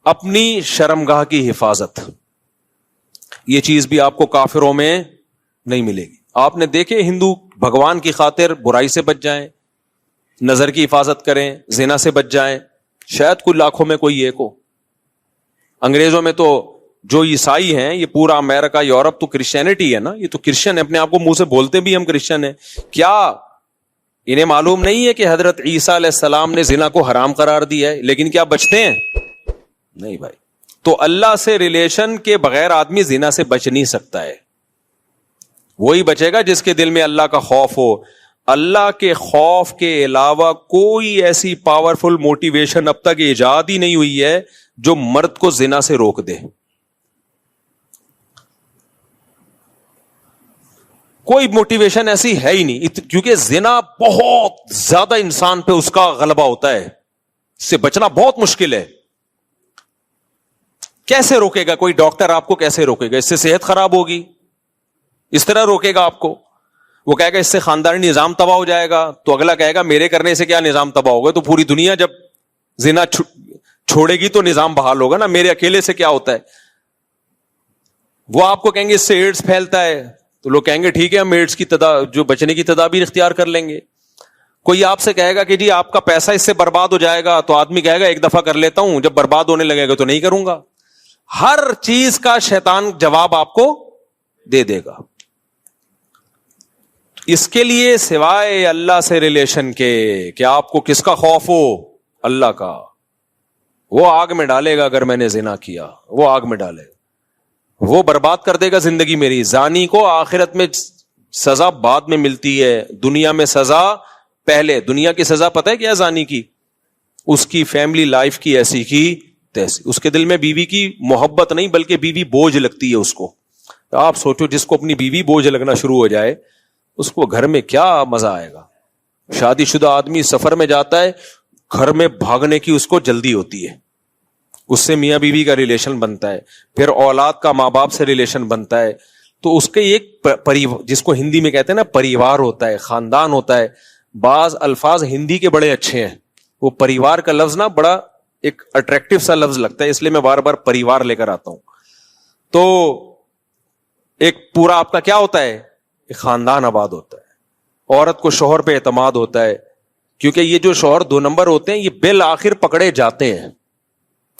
اپنی شرمگاہ کی حفاظت، یہ چیز بھی آپ کو کافروں میں نہیں ملے گی. آپ نے دیکھے ہندو بھگوان کی خاطر برائی سے بچ جائیں، نظر کی حفاظت کریں، زنا سے بچ جائیں، شاید کوئی لاکھوں میں کوئی ایک ہو. انگریزوں میں تو جو عیسائی ہیں، یہ پورا امریکہ یورپ تو کرسچینٹی ہے نا، یہ تو کرسچن ہے، اپنے آپ کو منہ سے بولتے بھی ہم کرسچن ہیں. کیا انہیں معلوم نہیں ہے کہ حضرت عیسیٰ علیہ السلام نے زنا کو حرام قرار دیا ہے؟ لیکن کیا بچتے ہیں؟ نہیں بھائی. تو اللہ سے ریلیشن کے بغیر آدمی زنا سے بچ نہیں سکتا ہے. وہی بچے گا جس کے دل میں اللہ کا خوف ہو. اللہ کے خوف کے علاوہ کوئی ایسی پاورفل موٹیویشن اب تک ایجاد ہی نہیں ہوئی ہے جو مرد کو زنا سے روک دے. کوئی موٹیویشن ایسی ہے ہی نہیں، کیونکہ زنا بہت زیادہ انسان پہ اس کا غلبہ ہوتا ہے، اس سے بچنا بہت مشکل ہے. کیسے روکے گا کوئی ڈاکٹر؟ آپ کو کیسے روکے گا؟ اس سے صحت خراب ہوگی، اس طرح روکے گا آپ کو. وہ کہے گا اس سے خاندانی نظام تباہ ہو جائے گا، تو اگلا کہے گا میرے کرنے سے کیا نظام تباہ ہوگا؟ تو پوری دنیا جب زنا چھوڑے گی تو نظام بحال ہوگا نا، میرے اکیلے سے کیا ہوتا ہے؟ وہ آپ کو کہیں گے اس سے ایڈز پھیلتا ہے، تو لوگ کہیں گے ٹھیک ہے ہم ایڈز کی جو بچنے کی تدابیر اختیار کر لیں گے. کوئی آپ سے کہے گا کہ جی آپ کا پیسہ اس سے برباد ہو جائے گا، تو آدمی کہے گا ایک دفعہ کر لیتا ہوں، جب برباد ہونے لگے گا تو نہیں کروں گا. ہر چیز کا شیطان جواب آپ کو دے دے گا. اس کے لیے سوائے اللہ سے ریلیشن کے کہ آپ کو کس کا خوف ہو؟ اللہ کا. وہ آگ میں ڈالے گا اگر میں نے زنا کیا، وہ آگ میں ڈالے گا، وہ برباد کر دے گا زندگی میری. زانی کو آخرت میں سزا بعد میں ملتی ہے، دنیا میں سزا پہلے. دنیا کی سزا پتہ ہے کیا زانی کی؟ اس کی فیملی لائف کی ایسی کی تیسی. اس کے دل میں بیوی کی محبت نہیں بلکہ بیوی بوجھ لگتی ہے اس کو. آپ سوچو جس کو اپنی بیوی بوجھ لگنا شروع ہو جائے اس کو گھر میں کیا مزہ آئے گا. شادی شدہ آدمی سفر میں جاتا ہے، گھر میں بھاگنے کی اس کو جلدی ہوتی ہے، اس سے میاں بیوی کا ریلیشن بنتا ہے، پھر اولاد کا ماں باپ سے ریلیشن بنتا ہے. تو اس کے ایک جس کو ہندی میں کہتے ہیں نا پریوار ہوتا ہے، خاندان ہوتا ہے. بعض الفاظ ہندی کے بڑے اچھے ہیں. وہ پریوار کا لفظ نا بڑا ایک اٹریکٹیو سا لفظ لگتا ہے، اس لیے میں بار بار پریوار لے کر آتا ہوں. تو ایک پورا آپ کا کیا ہوتا ہے؟ ایک خاندان آباد ہوتا ہے. عورت کو شوہر پہ اعتماد ہوتا ہے، کیونکہ یہ جو شوہر 2 نمبر ہوتے ہیں یہ بالآخر پکڑے جاتے ہیں.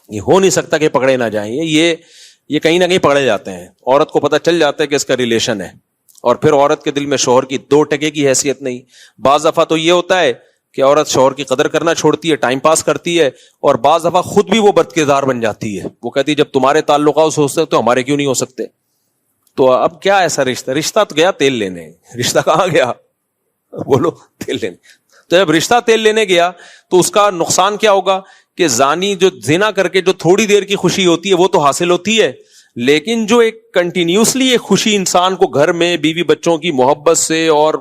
یہ ہو نہیں سکتا کہ پکڑے نہ جائیں، یہ کہیں نہ کہیں پکڑے جاتے ہیں. عورت کو پتہ چل جاتا ہے کہ اس کا ریلیشن ہے، اور پھر عورت کے دل میں شوہر کی 2 ٹکے کی حیثیت نہیں. بعض دفعہ تو یہ ہوتا ہے کہ عورت شوہر کی قدر کرنا چھوڑتی ہے، ٹائم پاس کرتی ہے، اور بعض دفعہ خود بھی وہ بد کردار بن جاتی ہے. وہ کہتی ہے جب تمہارے تعلقات ہو سکتے تو ہمارے کیوں نہیں ہو سکتے؟ تو اب کیا ایسا رشتہ تو گیا تیل لینے. رشتہ کہاں گیا؟ بولو تیل لینے. تو جب رشتہ تیل لینے گیا تو اس کا نقصان کیا ہوگا کہ زانی جو زنا کر کے جو تھوڑی دیر کی خوشی ہوتی ہے وہ تو حاصل ہوتی ہے، لیکن جو ایک کنٹینیوسلی ایک خوشی انسان کو گھر میں بیوی بچوں کی محبت سے، اور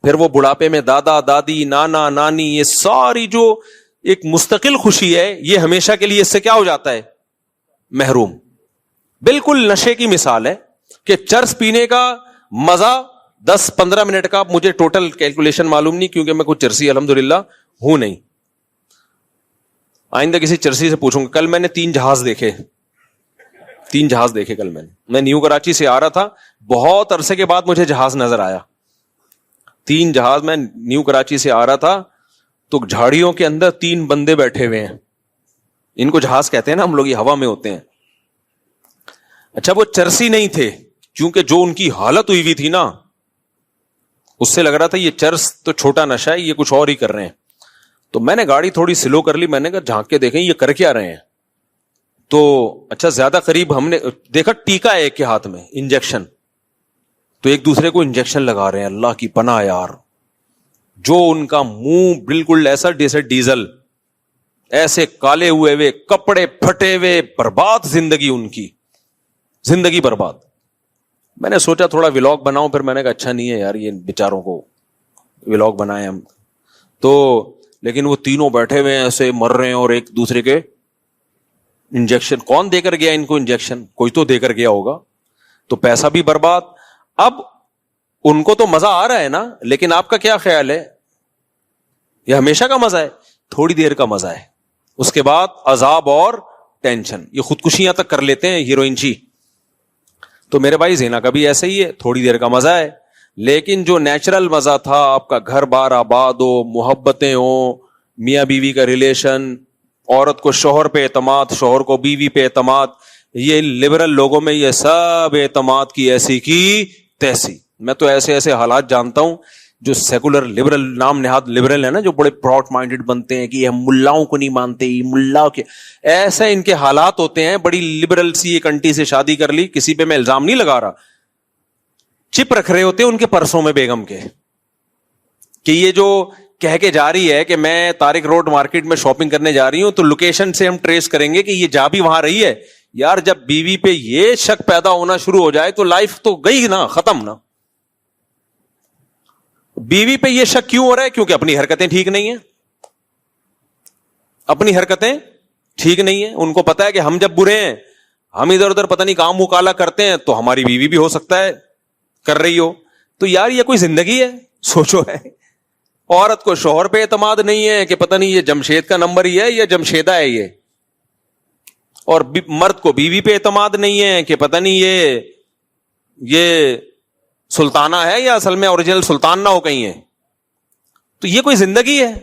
پھر وہ بڑھاپے میں دادا دادی نانا نانی، یہ ساری جو ایک مستقل خوشی ہے، یہ ہمیشہ کے لیے اس سے کیا ہو جاتا ہے؟ محروم. بالکل نشے کی مثال ہے کہ چرس پینے کا مزہ 10-15 منٹ کا، مجھے ٹوٹل کیلکولیشن معلوم نہیں کیونکہ میں کوئی چرسی الحمدللہ ہوں نہیں. آئندہ کسی چرسی سے پوچھوں گا. کل میں نے 3 جہاز دیکھے. کل میں نیو کراچی سے آ رہا تھا، بہت عرصے کے بعد مجھے جہاز نظر آیا. 3 جہاز. میں نیو کراچی سے آ رہا تھا تو جھاڑیوں کے اندر 3 بندے بیٹھے ہوئے ہیں. ان کو جہاز کہتے ہیں نا ہم لوگ، یہ ہوا میں ہوتے ہیں. اچھا وہ چرسی نہیں تھے، کیونکہ جو ان کی حالت ہوئی تھی نا اس سے لگ رہا تھا یہ چرس تو چھوٹا نشہ ہے، یہ کچھ اور ہی کر رہے ہیں. تو میں نے گاڑی تھوڑی سلو کر لی. میں نے کہا جھانک کے دیکھیں یہ کر کیا رہے ہیں. تو اچھا زیادہ قریب ہم نے دیکھا ٹیکا ہے ایک کے ہاتھ میں، انجیکشن. تو ایک دوسرے کو انجیکشن لگا رہے ہیں. اللہ کی پناہ یار، جو ان کا منہ بالکل ایسا جیسے ڈیزل، ایسے کالے ہوئے کپڑے پھٹے ہوئے، برباد زندگی ان کی، زندگی برباد. میں نے سوچا تھوڑا ولاگ بناؤں، پھر میں نے کہا اچھا نہیں ہے یار یہ بیچاروں کو ولاگ بنائے ہم تو. لیکن وہ تینوں بیٹھے ہوئے ہیں ایسے مر رہے ہیں، اور ایک دوسرے کے انجیکشن. کون دے کر گیا ان کو انجیکشن؟ کوئی تو دے کر گیا ہوگا. تو پیسہ بھی برباد. اب ان کو تو مزہ آ رہا ہے نا، لیکن آپ کا کیا خیال ہے؟ یہ ہمیشہ کا مزہ ہے؟ تھوڑی دیر کا مزہ ہے، اس کے بعد عذاب اور ٹینشن, یہ خودکشیاں تک کر لیتے ہیں ہیروئن جی. تو میرے بھائی زنا کا بھی ایسا ہی ہے, تھوڑی دیر کا مزہ ہے, لیکن جو نیچرل مزہ تھا, آپ کا گھر بار آباد ہو, محبتیں ہوں, میاں بیوی کا ریلیشن, عورت کو شوہر پہ اعتماد, شوہر کو بیوی پہ اعتماد, یہ لبرل لوگوں میں یہ سب اعتماد کی ایسی کی تیسی. میں تو ایسے ایسے حالات جانتا ہوں جو سیکولر لبرل, نام نہاد لبرل ہے نا, جو بڑے براڈ مائنڈڈ بنتے ہیں کہ ہم ملاؤں کو نہیں مانتے, ملا کے ایسے ان کے حالات ہوتے ہیں. بڑی لبرل سی ایک انٹی سے شادی کر لی, کسی پہ میں الزام نہیں لگا رہا, چپ رکھ رہے ہوتے ہیں ان کے پرسوں میں بیگم کے, کہ یہ جو کہہ کے جا رہی ہے کہ میں طارق روڈ مارکیٹ میں شاپنگ کرنے جا رہی ہوں, تو لوکیشن سے ہم ٹریس کریں گے کہ یہ جا بھی وہاں رہی ہے. یار جب بیوی پہ یہ شک پیدا ہونا شروع ہو جائے تو لائف تو گئی نا, ختم نا. بیوی پہ یہ شک کیوں ہو رہا ہے؟ کیونکہ اپنی حرکتیں ٹھیک نہیں ہیں, اپنی حرکتیں ٹھیک نہیں ہیں. ان کو پتا ہے کہ ہم جب برے ہیں, ہم ادھر ادھر پتہ نہیں کام مکالا کرتے ہیں, تو ہماری بیوی بھی ہو سکتا ہے کر رہی ہو. تو یار یہ کوئی زندگی ہے؟ سوچو. ہے عورت کو شوہر پہ اعتماد نہیں ہے کہ پتہ نہیں یہ جمشید کا نمبر ہی ہے یا جمشیدہ ہے یہ, اور مرد کو بیوی پہ اعتماد نہیں ہے کہ پتہ نہیں یہ سلطانہ ہے یا اصل میں اوریجنل سلطان نہ ہو کہیں ہے. تو یہ کوئی زندگی ہے؟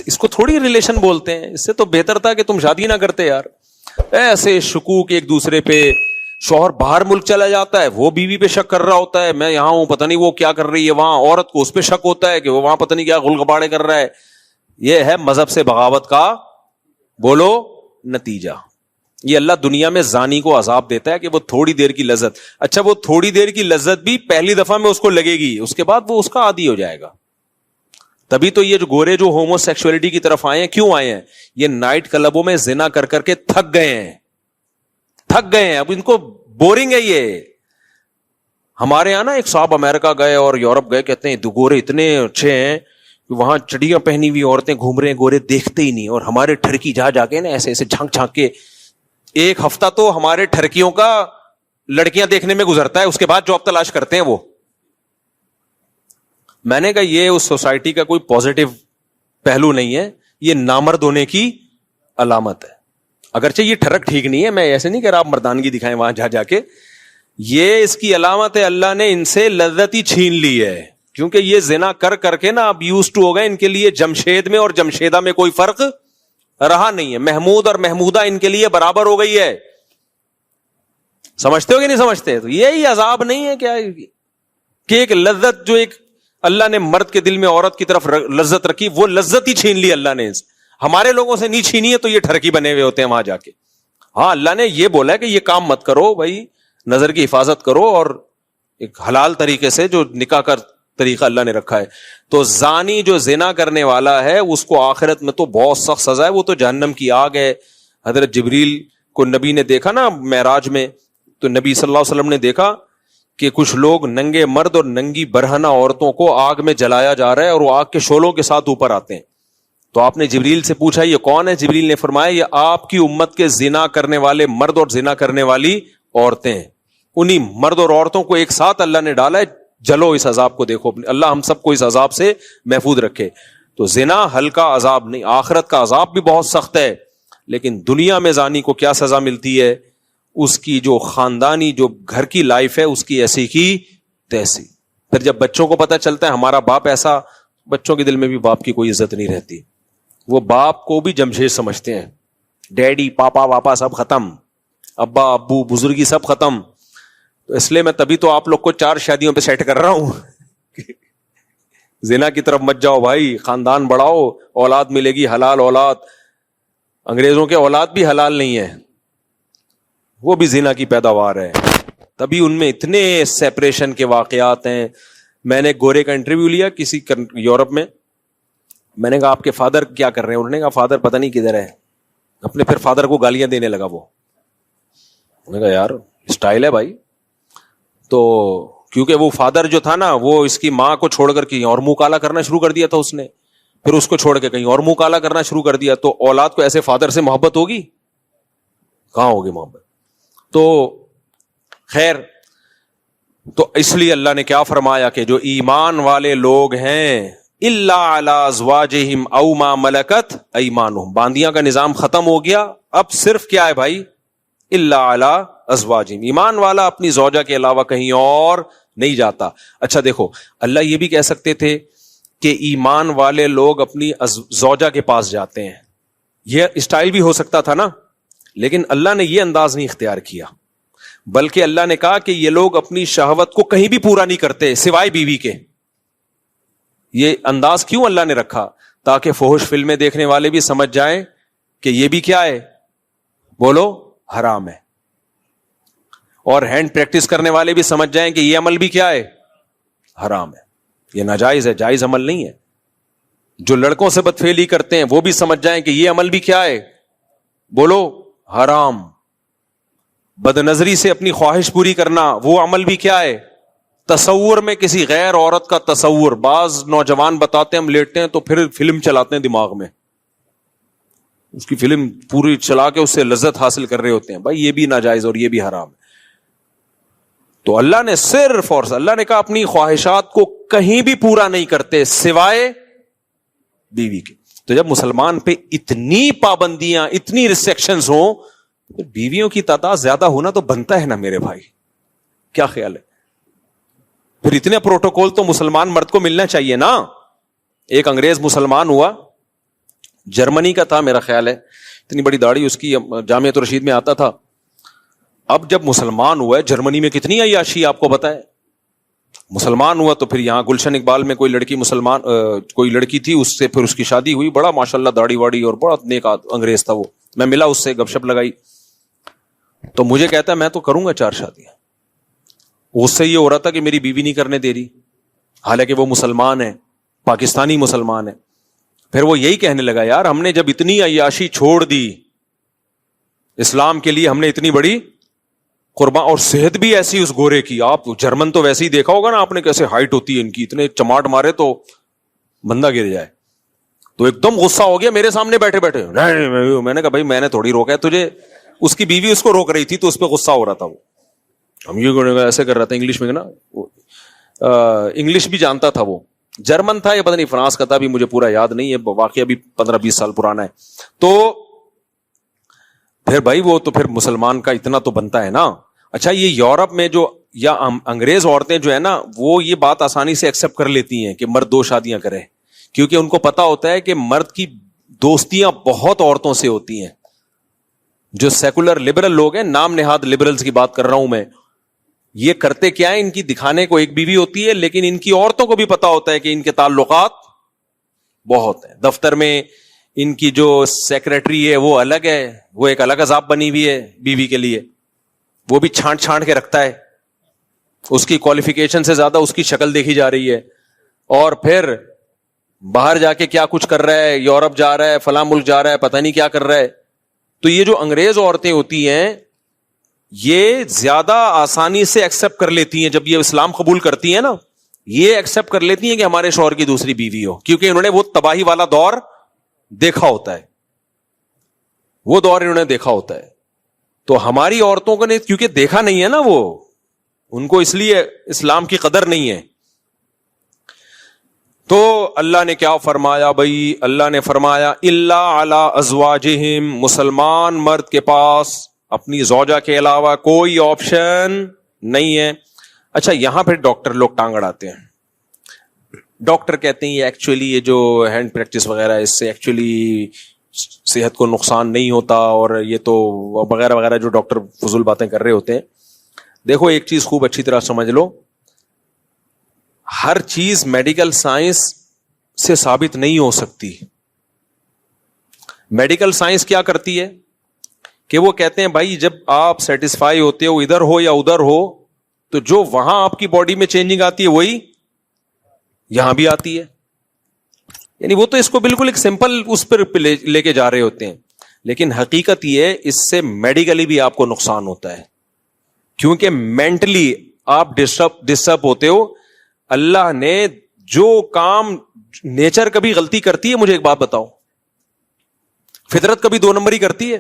اس کو تھوڑی ریلیشن بولتے ہیں. اس سے تو بہتر تھا کہ تم شادی نہ کرتے یار. ایسے شکوک ایک دوسرے پہ, شوہر باہر ملک چلا جاتا ہے, وہ بیوی پہ شک کر رہا ہوتا ہے, میں یہاں ہوں پتہ نہیں وہ کیا کر رہی ہے وہاں, عورت کو اس پہ شک ہوتا ہے کہ وہ وہاں پتہ نہیں کیا غلغباڑے کر رہا ہے. یہ ہے مذہب سے بغاوت کا بولو نتیجہ. یہ اللہ دنیا میں زانی کو عذاب دیتا ہے کہ وہ تھوڑی دیر کی لذت, اچھا وہ تھوڑی دیر کی لذت بھی پہلی دفعہ میں اس کو لگے گی, اس کے بعد وہ اس کا عادی ہو جائے گا. تبھی تو یہ جو گورے جو ہومو سیکسولیٹی کی طرف آئے ہیں, کیوں آئے ہیں؟ یہ نائٹ کلبوں میں زنا کر کر کے تھک گئے ہیں, تھک گئے ہیں, اب ان کو بورنگ ہے یہ. ہمارے یہاں نا ایک صاحب امریکہ گئے اور یورپ گئے, کہتے ہیں گورے اتنے اچھے ہیں کہ وہاں چڑیاں پہنی ہوئی عورتیں گھوم رہے ہیں, گورے دیکھتے ہی نہیں, اور ہمارے ٹھرکی جا کے نا ایسے ایسے جھانک جھانک کے, ایک ہفتہ تو ہمارے ٹھرکیوں کا لڑکیاں دیکھنے میں گزرتا ہے, اس کے بعد جاب تلاش کرتے ہیں وہ. میں نے کہا یہ اس سوسائٹی کا کوئی پازیٹو پہلو نہیں ہے, یہ نامرد ہونے کی علامت ہے. اگرچہ یہ ٹھرک ٹھیک نہیں ہے, میں ایسے نہیں کہہ رہا آپ مردانگی دکھائیں وہاں جا کے, یہ اس کی علامت ہے اللہ نے ان سے لذت ہی چھین لی ہے, کیونکہ یہ زنا کر کر کے نا اب یوز ٹو ہو گئے. ان کے لیے جمشید میں اور جمشیدہ میں کوئی فرق رہا نہیں ہے, محمود اور محمودہ ان کے لیے برابر ہو گئی ہے. سمجھتے ہو کہ نہیں سمجھتے؟ تو یہی عذاب نہیں ہے کیا کہ ایک لذت جو ایک اللہ نے مرد کے دل میں عورت کی طرف لذت رکھی, وہ لذت ہی چھین لی اللہ نے. ہمارے لوگوں سے نہیں چھینی ہے تو یہ ٹھرکی بنے ہوئے ہوتے ہیں وہاں جا کے. ہاں اللہ نے یہ بولا ہے کہ یہ کام مت کرو بھائی, نظر کی حفاظت کرو, اور ایک حلال طریقے سے جو نکاح کا طریقہ اللہ نے رکھا ہے. تو زانی جو زنا کرنے والا ہے اس کو آخرت میں تو بہت سخت سزا ہے, وہ تو جہنم کی آگ ہے. حضرت جبریل کو نبی نے دیکھا نا معراج میں, تو نبی صلی اللہ علیہ وسلم نے دیکھا کہ کچھ لوگ ننگے مرد اور ننگی برہنہ عورتوں کو آگ میں جلایا جا رہا ہے, اور وہ آگ کے شعلوں کے ساتھ اوپر آتے ہیں. تو آپ نے جبریل سے پوچھا یہ کون ہے؟ جبریل نے فرمایا یہ آپ کی امت کے زنا کرنے والے مرد اور زنا کرنے والی عورتیں ہیں. انہی مرد اور عورتوں کو ایک ساتھ اللہ نے ڈالا ہے, جلو اس عذاب کو دیکھو. اللہ ہم سب کو اس عذاب سے محفوظ رکھے. تو زنا ہلکا عذاب نہیں, آخرت کا عذاب بھی بہت سخت ہے, لیکن دنیا میں زانی کو کیا سزا ملتی ہے؟ اس کی جو خاندانی جو گھر کی لائف ہے اس کی ایسی کی تیسی. پھر جب بچوں کو پتہ چلتا ہے ہمارا باپ ایسا, بچوں کے دل میں بھی باپ کی کوئی عزت نہیں رہتی. وہ باپ کو بھی جمشید سمجھتے ہیں, ڈیڈی پاپا واپا سب ختم, ابا ابو بزرگی سب ختم. تو اس لیے میں تبھی تو آپ لوگ کو 4 شادیوں پہ سیٹ کر رہا ہوں. زنا کی طرف مت جاؤ بھائی, خاندان بڑھاؤ, اولاد ملے گی حلال اولاد. انگریزوں کے اولاد بھی حلال نہیں ہے, وہ بھی زنا کی پیداوار ہے. تبھی ان میں اتنے سیپریشن کے واقعات ہیں. میں نے گورے کا انٹرویو لیا کسی یورپ میں نے کہا آپ کے فادر کیا کر رہے ہیں؟ انہوں نے کہا فادر پتہ نہیں کدھر ہے. اپنے پھر فادر کو گالیاں دینے لگا وہ. میں نے کہا یار اسٹائل ہے بھائی. تو کیونکہ وہ فادر جو تھا نا وہ اس کی ماں کو چھوڑ کر کہیں اور منہ کالا کرنا شروع کر دیا تھا اس نے, پھر اس کو چھوڑ کے کہیں اور منہ کالا کرنا شروع کر دیا. تو اولاد کو ایسے فادر سے محبت ہوگی؟ کہاں ہوگی محبت. تو خیر, تو اس لیے اللہ نے کیا فرمایا کہ جو ایمان والے لوگ ہیں الا علی ازواجہم او ما ملکت ایمانہم, باندیاں کا نظام ختم ہو گیا, اب صرف کیا ہے بھائی؟ الا علی ازواجہم، ایمان والا اپنی زوجہ کے علاوہ کہیں اور نہیں جاتا. اچھا دیکھو، اللہ یہ بھی کہہ سکتے تھے کہ ایمان والے لوگ اپنی زوجہ کے پاس جاتے ہیں، یہ اسٹائل بھی ہو سکتا تھا نا، لیکن اللہ نے یہ انداز نہیں اختیار کیا، بلکہ اللہ نے کہا کہ یہ لوگ اپنی شہوت کو کہیں بھی پورا نہیں کرتے سوائے بیوی کے. یہ انداز کیوں اللہ نے رکھا؟ تاکہ فحش فلمیں دیکھنے والے بھی سمجھ جائیں کہ یہ بھی کیا ہے، بولو، حرام ہے، اور ہینڈ پریکٹس کرنے والے بھی سمجھ جائیں کہ یہ عمل بھی کیا ہے، حرام ہے، یہ ناجائز ہے، جائز عمل نہیں ہے. جو لڑکوں سے بدفعلی کرتے ہیں وہ بھی سمجھ جائیں کہ یہ عمل بھی کیا ہے، بولو، حرام. بد نظری سے اپنی خواہش پوری کرنا، وہ عمل بھی کیا ہے، تصور میں کسی غیر عورت کا تصور. بعض نوجوان بتاتے ہیں ہم لیٹتے ہیں تو پھر فلم چلاتے ہیں دماغ میں، اس کی فلم پوری چلا کے اس سے لذت حاصل کر رہے ہوتے ہیں. بھائی یہ بھی ناجائز اور یہ بھی حرام ہے. تو اللہ نے صرف اور اللہ نے کہا اپنی خواہشات کو کہیں بھی پورا نہیں کرتے سوائے بیوی کے. تو جب مسلمان پہ اتنی پابندیاں، اتنی ریسٹرکشنز ہوں، تو بیویوں کی تعداد زیادہ ہونا تو بنتا ہے نا میرے بھائی، کیا خیال ہے؟ پھر اتنے پروٹوکول تو مسلمان مرد کو ملنا چاہیے نا. ایک انگریز مسلمان ہوا، جرمنی کا تھا میرا خیال ہے، اتنی بڑی داڑھی اس کی، جامعۃ الرشید میں آتا تھا. اب جب مسلمان ہوا ہے، جرمنی میں کتنی عیاشی آپ کو بتائے. مسلمان ہوا تو پھر یہاں گلشن اقبال میں کوئی لڑکی تھی، اس سے پھر اس کی شادی ہوئی. بڑا ماشاءاللہ داڑھی واڑی اور بڑا نیک انگریز تھا وہ. میں ملا اس سے، گپ شپ لگائی تو مجھے کہتا ہے میں تو کروں گا 4 شادیاں. اس سے یہ ہو رہا تھا کہ میری بیوی نہیں کرنے دے رہی، حالانکہ وہ مسلمان ہے، پاکستانی مسلمان ہے. پھر وہ یہی کہنے لگا یار ہم نے جب اتنی عیاشی چھوڑ دی اسلام کے لیے، ہم نے اتنی بڑی قربان، اور صحت بھی ایسی اس گورے کی. آپ جرمن تو ویسے ہی دیکھا ہوگا نا آپ نے، کیسے ہائٹ ہوتی ہے ان کی، اتنے چماٹ مارے تو بندہ گر جائے. تو ایک دم غصہ ہو گیا میرے سامنے بیٹھے بیٹھے. میں نے کہا بھائی میں نے تھوڑی روکا ہے تجھے، اس کی بیوی اس کو روک رہی تھی تو اس پہ غصہ ہو رہا تھا. وہ ہم یہ ایسے کر رہا تھا انگلش میں نا، انگلش بھی جانتا تھا، وہ جرمن تھا یا پتہ نہیں فرانس کا تھا، بھی مجھے پورا یاد نہیں ہے، واقعہ بھی 15-20 سال پرانا ہے. تو پھر بھائی وہ تو پھر مسلمان کا اتنا تو بنتا ہے نا. اچھا یہ یورپ میں جو یا انگریز عورتیں جو ہے نا، وہ یہ بات آسانی سے ایکسپٹ کر لیتی ہیں کہ مرد 2 شادیاں کرے، کیونکہ ان کو پتا ہوتا ہے کہ مرد کی دوستیاں بہت عورتوں سے ہوتی ہیں. جو سیکولر لبرل لوگ ہیں، نام نہاد لبرلز کی بات کر رہا ہوں میں، یہ کرتے کیا ہے، ان کی دکھانے کو ایک بیوی ہوتی ہے، لیکن ان کی عورتوں کو بھی پتا ہوتا ہے کہ ان کے تعلقات بہت ہیں. دفتر میں ان کی جو سیکریٹری ہے وہ الگ ہے، وہ ایک الگ عذاب بنی ہوئی ہے بیوی کے لیے، وہ بھی چھانٹ چھانٹ کے رکھتا ہے، اس کی کوالیفیکیشن سے زیادہ اس کی شکل دیکھی جا رہی ہے. اور پھر باہر جا کے کیا کچھ کر رہا ہے، یورپ جا رہا ہے، فلاں ملک جا رہا ہے، پتہ نہیں کیا کر رہا ہے. تو یہ جو انگریز عورتیں ہوتی ہیں یہ زیادہ آسانی سے ایکسپٹ کر لیتی ہیں، جب یہ اسلام قبول کرتی ہیں نا، یہ ایکسپٹ کر لیتی ہیں کہ ہمارے شوہر کی دوسری بیوی ہو، کیونکہ انہوں نے وہ تباہی والا دور دیکھا ہوتا ہے، وہ دور انہوں نے دیکھا ہوتا ہے. تو ہماری عورتوں کو نے کیونکہ دیکھا نہیں ہے نا، وہ ان کو اس لیے اسلام کی قدر نہیں ہے. تو اللہ نے کیا فرمایا بھائی؟ اللہ نے فرمایا الا علی ازواجہم، مسلمان مرد کے پاس اپنی زوجہ کے علاوہ کوئی آپشن نہیں ہے. اچھا یہاں پھر ڈاکٹر لوگ ٹانگ اڑاتے ہیں. ڈاکٹر کہتے ہیں یہ ایکچولی یہ جو ہینڈ پریکٹس وغیرہ ہے اس سے ایکچولی صحت کو نقصان نہیں ہوتا، اور یہ تو وغیرہ وغیرہ جو ڈاکٹر فضول باتیں کر رہے ہوتے ہیں. دیکھو ایک چیز خوب اچھی طرح سمجھ لو، ہر چیز میڈیکل سائنس سے ثابت نہیں ہو سکتی. میڈیکل سائنس کیا کرتی ہے کہ وہ کہتے ہیں بھائی جب آپ سیٹسفائی ہوتے ہو ادھر ہو یا ادھر ہو، تو جو وہاں آپ کی باڈی میں چینجنگ آتی ہے وہی یہاں بھی آتی ہے. یعنی وہ تو اس کو بالکل ایک سمپل اس پر لے کے جا رہے ہوتے ہیں، لیکن حقیقت یہ ہے اس سے میڈیکلی بھی آپ کو نقصان ہوتا ہے، کیونکہ مینٹلی آپ ڈسٹرب ہوتے ہو. اللہ نے جو کام، نیچر کبھی غلطی کرتی ہے؟ مجھے ایک بات بتاؤ، فطرت کبھی 2 نمبر ہی کرتی ہے؟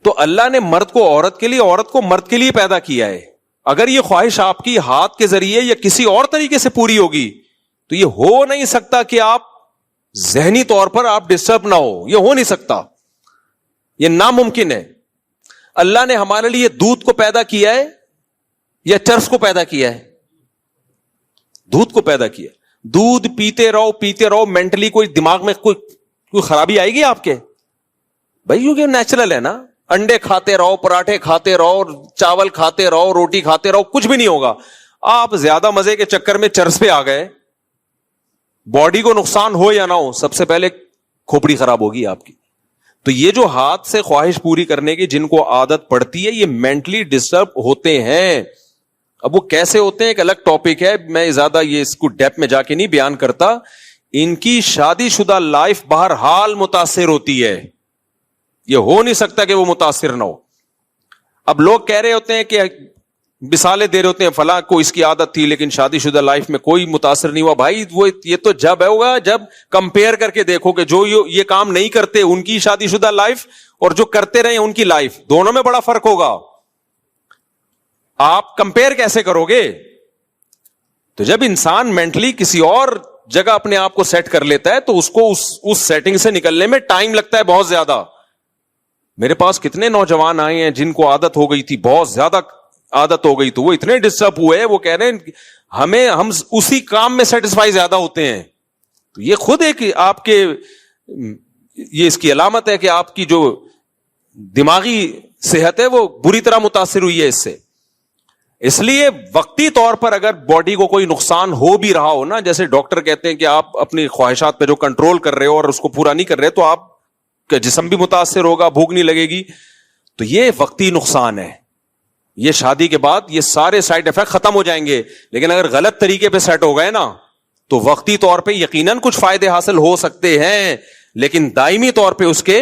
تو اللہ نے مرد کو عورت کے لیے، عورت کو مرد کے لیے پیدا کیا ہے. اگر یہ خواہش آپ کی ہاتھ کے ذریعے یا کسی اور طریقے سے پوری ہوگی تو یہ ہو نہیں سکتا کہ آپ ذہنی طور پر آپ ڈسٹرب نہ ہو، یہ ہو نہیں سکتا. یہ ناممکن ہے. اللہ نے ہمارے لیے دودھ کو پیدا کیا ہے یا چرس کو پیدا کیا ہے؟ دودھ کو پیدا کیا. دودھ پیتے رہو مینٹلی کوئی دماغ میں کوئی خرابی آئے گی آپ کے؟ بھائی کیونکہ نیچرل ہے نا. انڈے کھاتے رہو, پراٹھے کھاتے رہو, چاول کھاتے رہو, روٹی کھاتے رہو, کچھ بھی نہیں ہوگا. آپ زیادہ مزے کے چکر میں چرس پہ آ گئے, باڈی کو نقصان ہو یا نہ ہو, سب سے پہلے کھوپڑی خراب ہوگی آپ کی. تو یہ جو ہاتھ سے خواہش پوری کرنے کی جن کو عادت پڑتی ہے, یہ مینٹلی ڈسٹرب ہوتے ہیں. اب وہ کیسے ہوتے ہیں ایک الگ ٹاپک ہے, میں زیادہ یہ اس کو ڈیپ میں جا کے نہیں بیان کرتا. ان کی شادی شدہ لائف بہرحال متاثر ہوتی ہے, یہ ہو نہیں سکتا کہ وہ متاثر نہ ہو. اب لوگ کہہ رہے ہوتے ہیں کہ مثالیں دے رہے ہوتے ہیں, فلاں کو اس کی عادت تھی لیکن شادی شدہ لائف میں کوئی متاثر نہیں ہوا. بھائی وہ یہ تو جب ہوگا جب کمپیئر کر کے دیکھو کہ جو یہ کام نہیں کرتے ان کی شادی شدہ لائف اور جو کرتے رہے ان کی لائف, دونوں میں بڑا فرق ہوگا. آپ کمپیئر کیسے کرو گے؟ تو جب انسان مینٹلی کسی اور جگہ اپنے آپ کو سیٹ کر لیتا ہے تو اس کو اس سیٹنگ سے نکلنے میں ٹائم لگتا ہے بہت زیادہ. میرے پاس کتنے نوجوان آئے ہیں جن کو عادت ہو گئی تھی, بہت زیادہ عادت ہو گئی, تو وہ اتنے ڈسٹرب ہوئے, وہ کہہ رہے ہیں ہم اسی کام میں سیٹسفائی زیادہ ہوتے ہیں. تو یہ خود ایک آپ کے یہ اس کی علامت ہے کہ آپ کی جو دماغی صحت ہے وہ بری طرح متاثر ہوئی ہے اس سے. اس لیے وقتی طور پر اگر باڈی کو کوئی نقصان ہو بھی رہا ہو نا, جیسے ڈاکٹر کہتے ہیں کہ آپ اپنی خواہشات پہ جو کنٹرول کر رہے ہو اور اس کو پورا نہیں کر رہے, تو آپ کا جسم بھی متاثر ہوگا, بھوک نہیں لگے گی, تو یہ وقتی نقصان ہے. یہ شادی کے بعد یہ سارے سائیڈ افیکٹ ختم ہو جائیں گے, لیکن اگر غلط طریقے پہ سیٹ ہو گئے نا تو وقتی طور پہ یقیناً کچھ فائدے حاصل ہو سکتے ہیں, لیکن دائمی طور پہ اس کے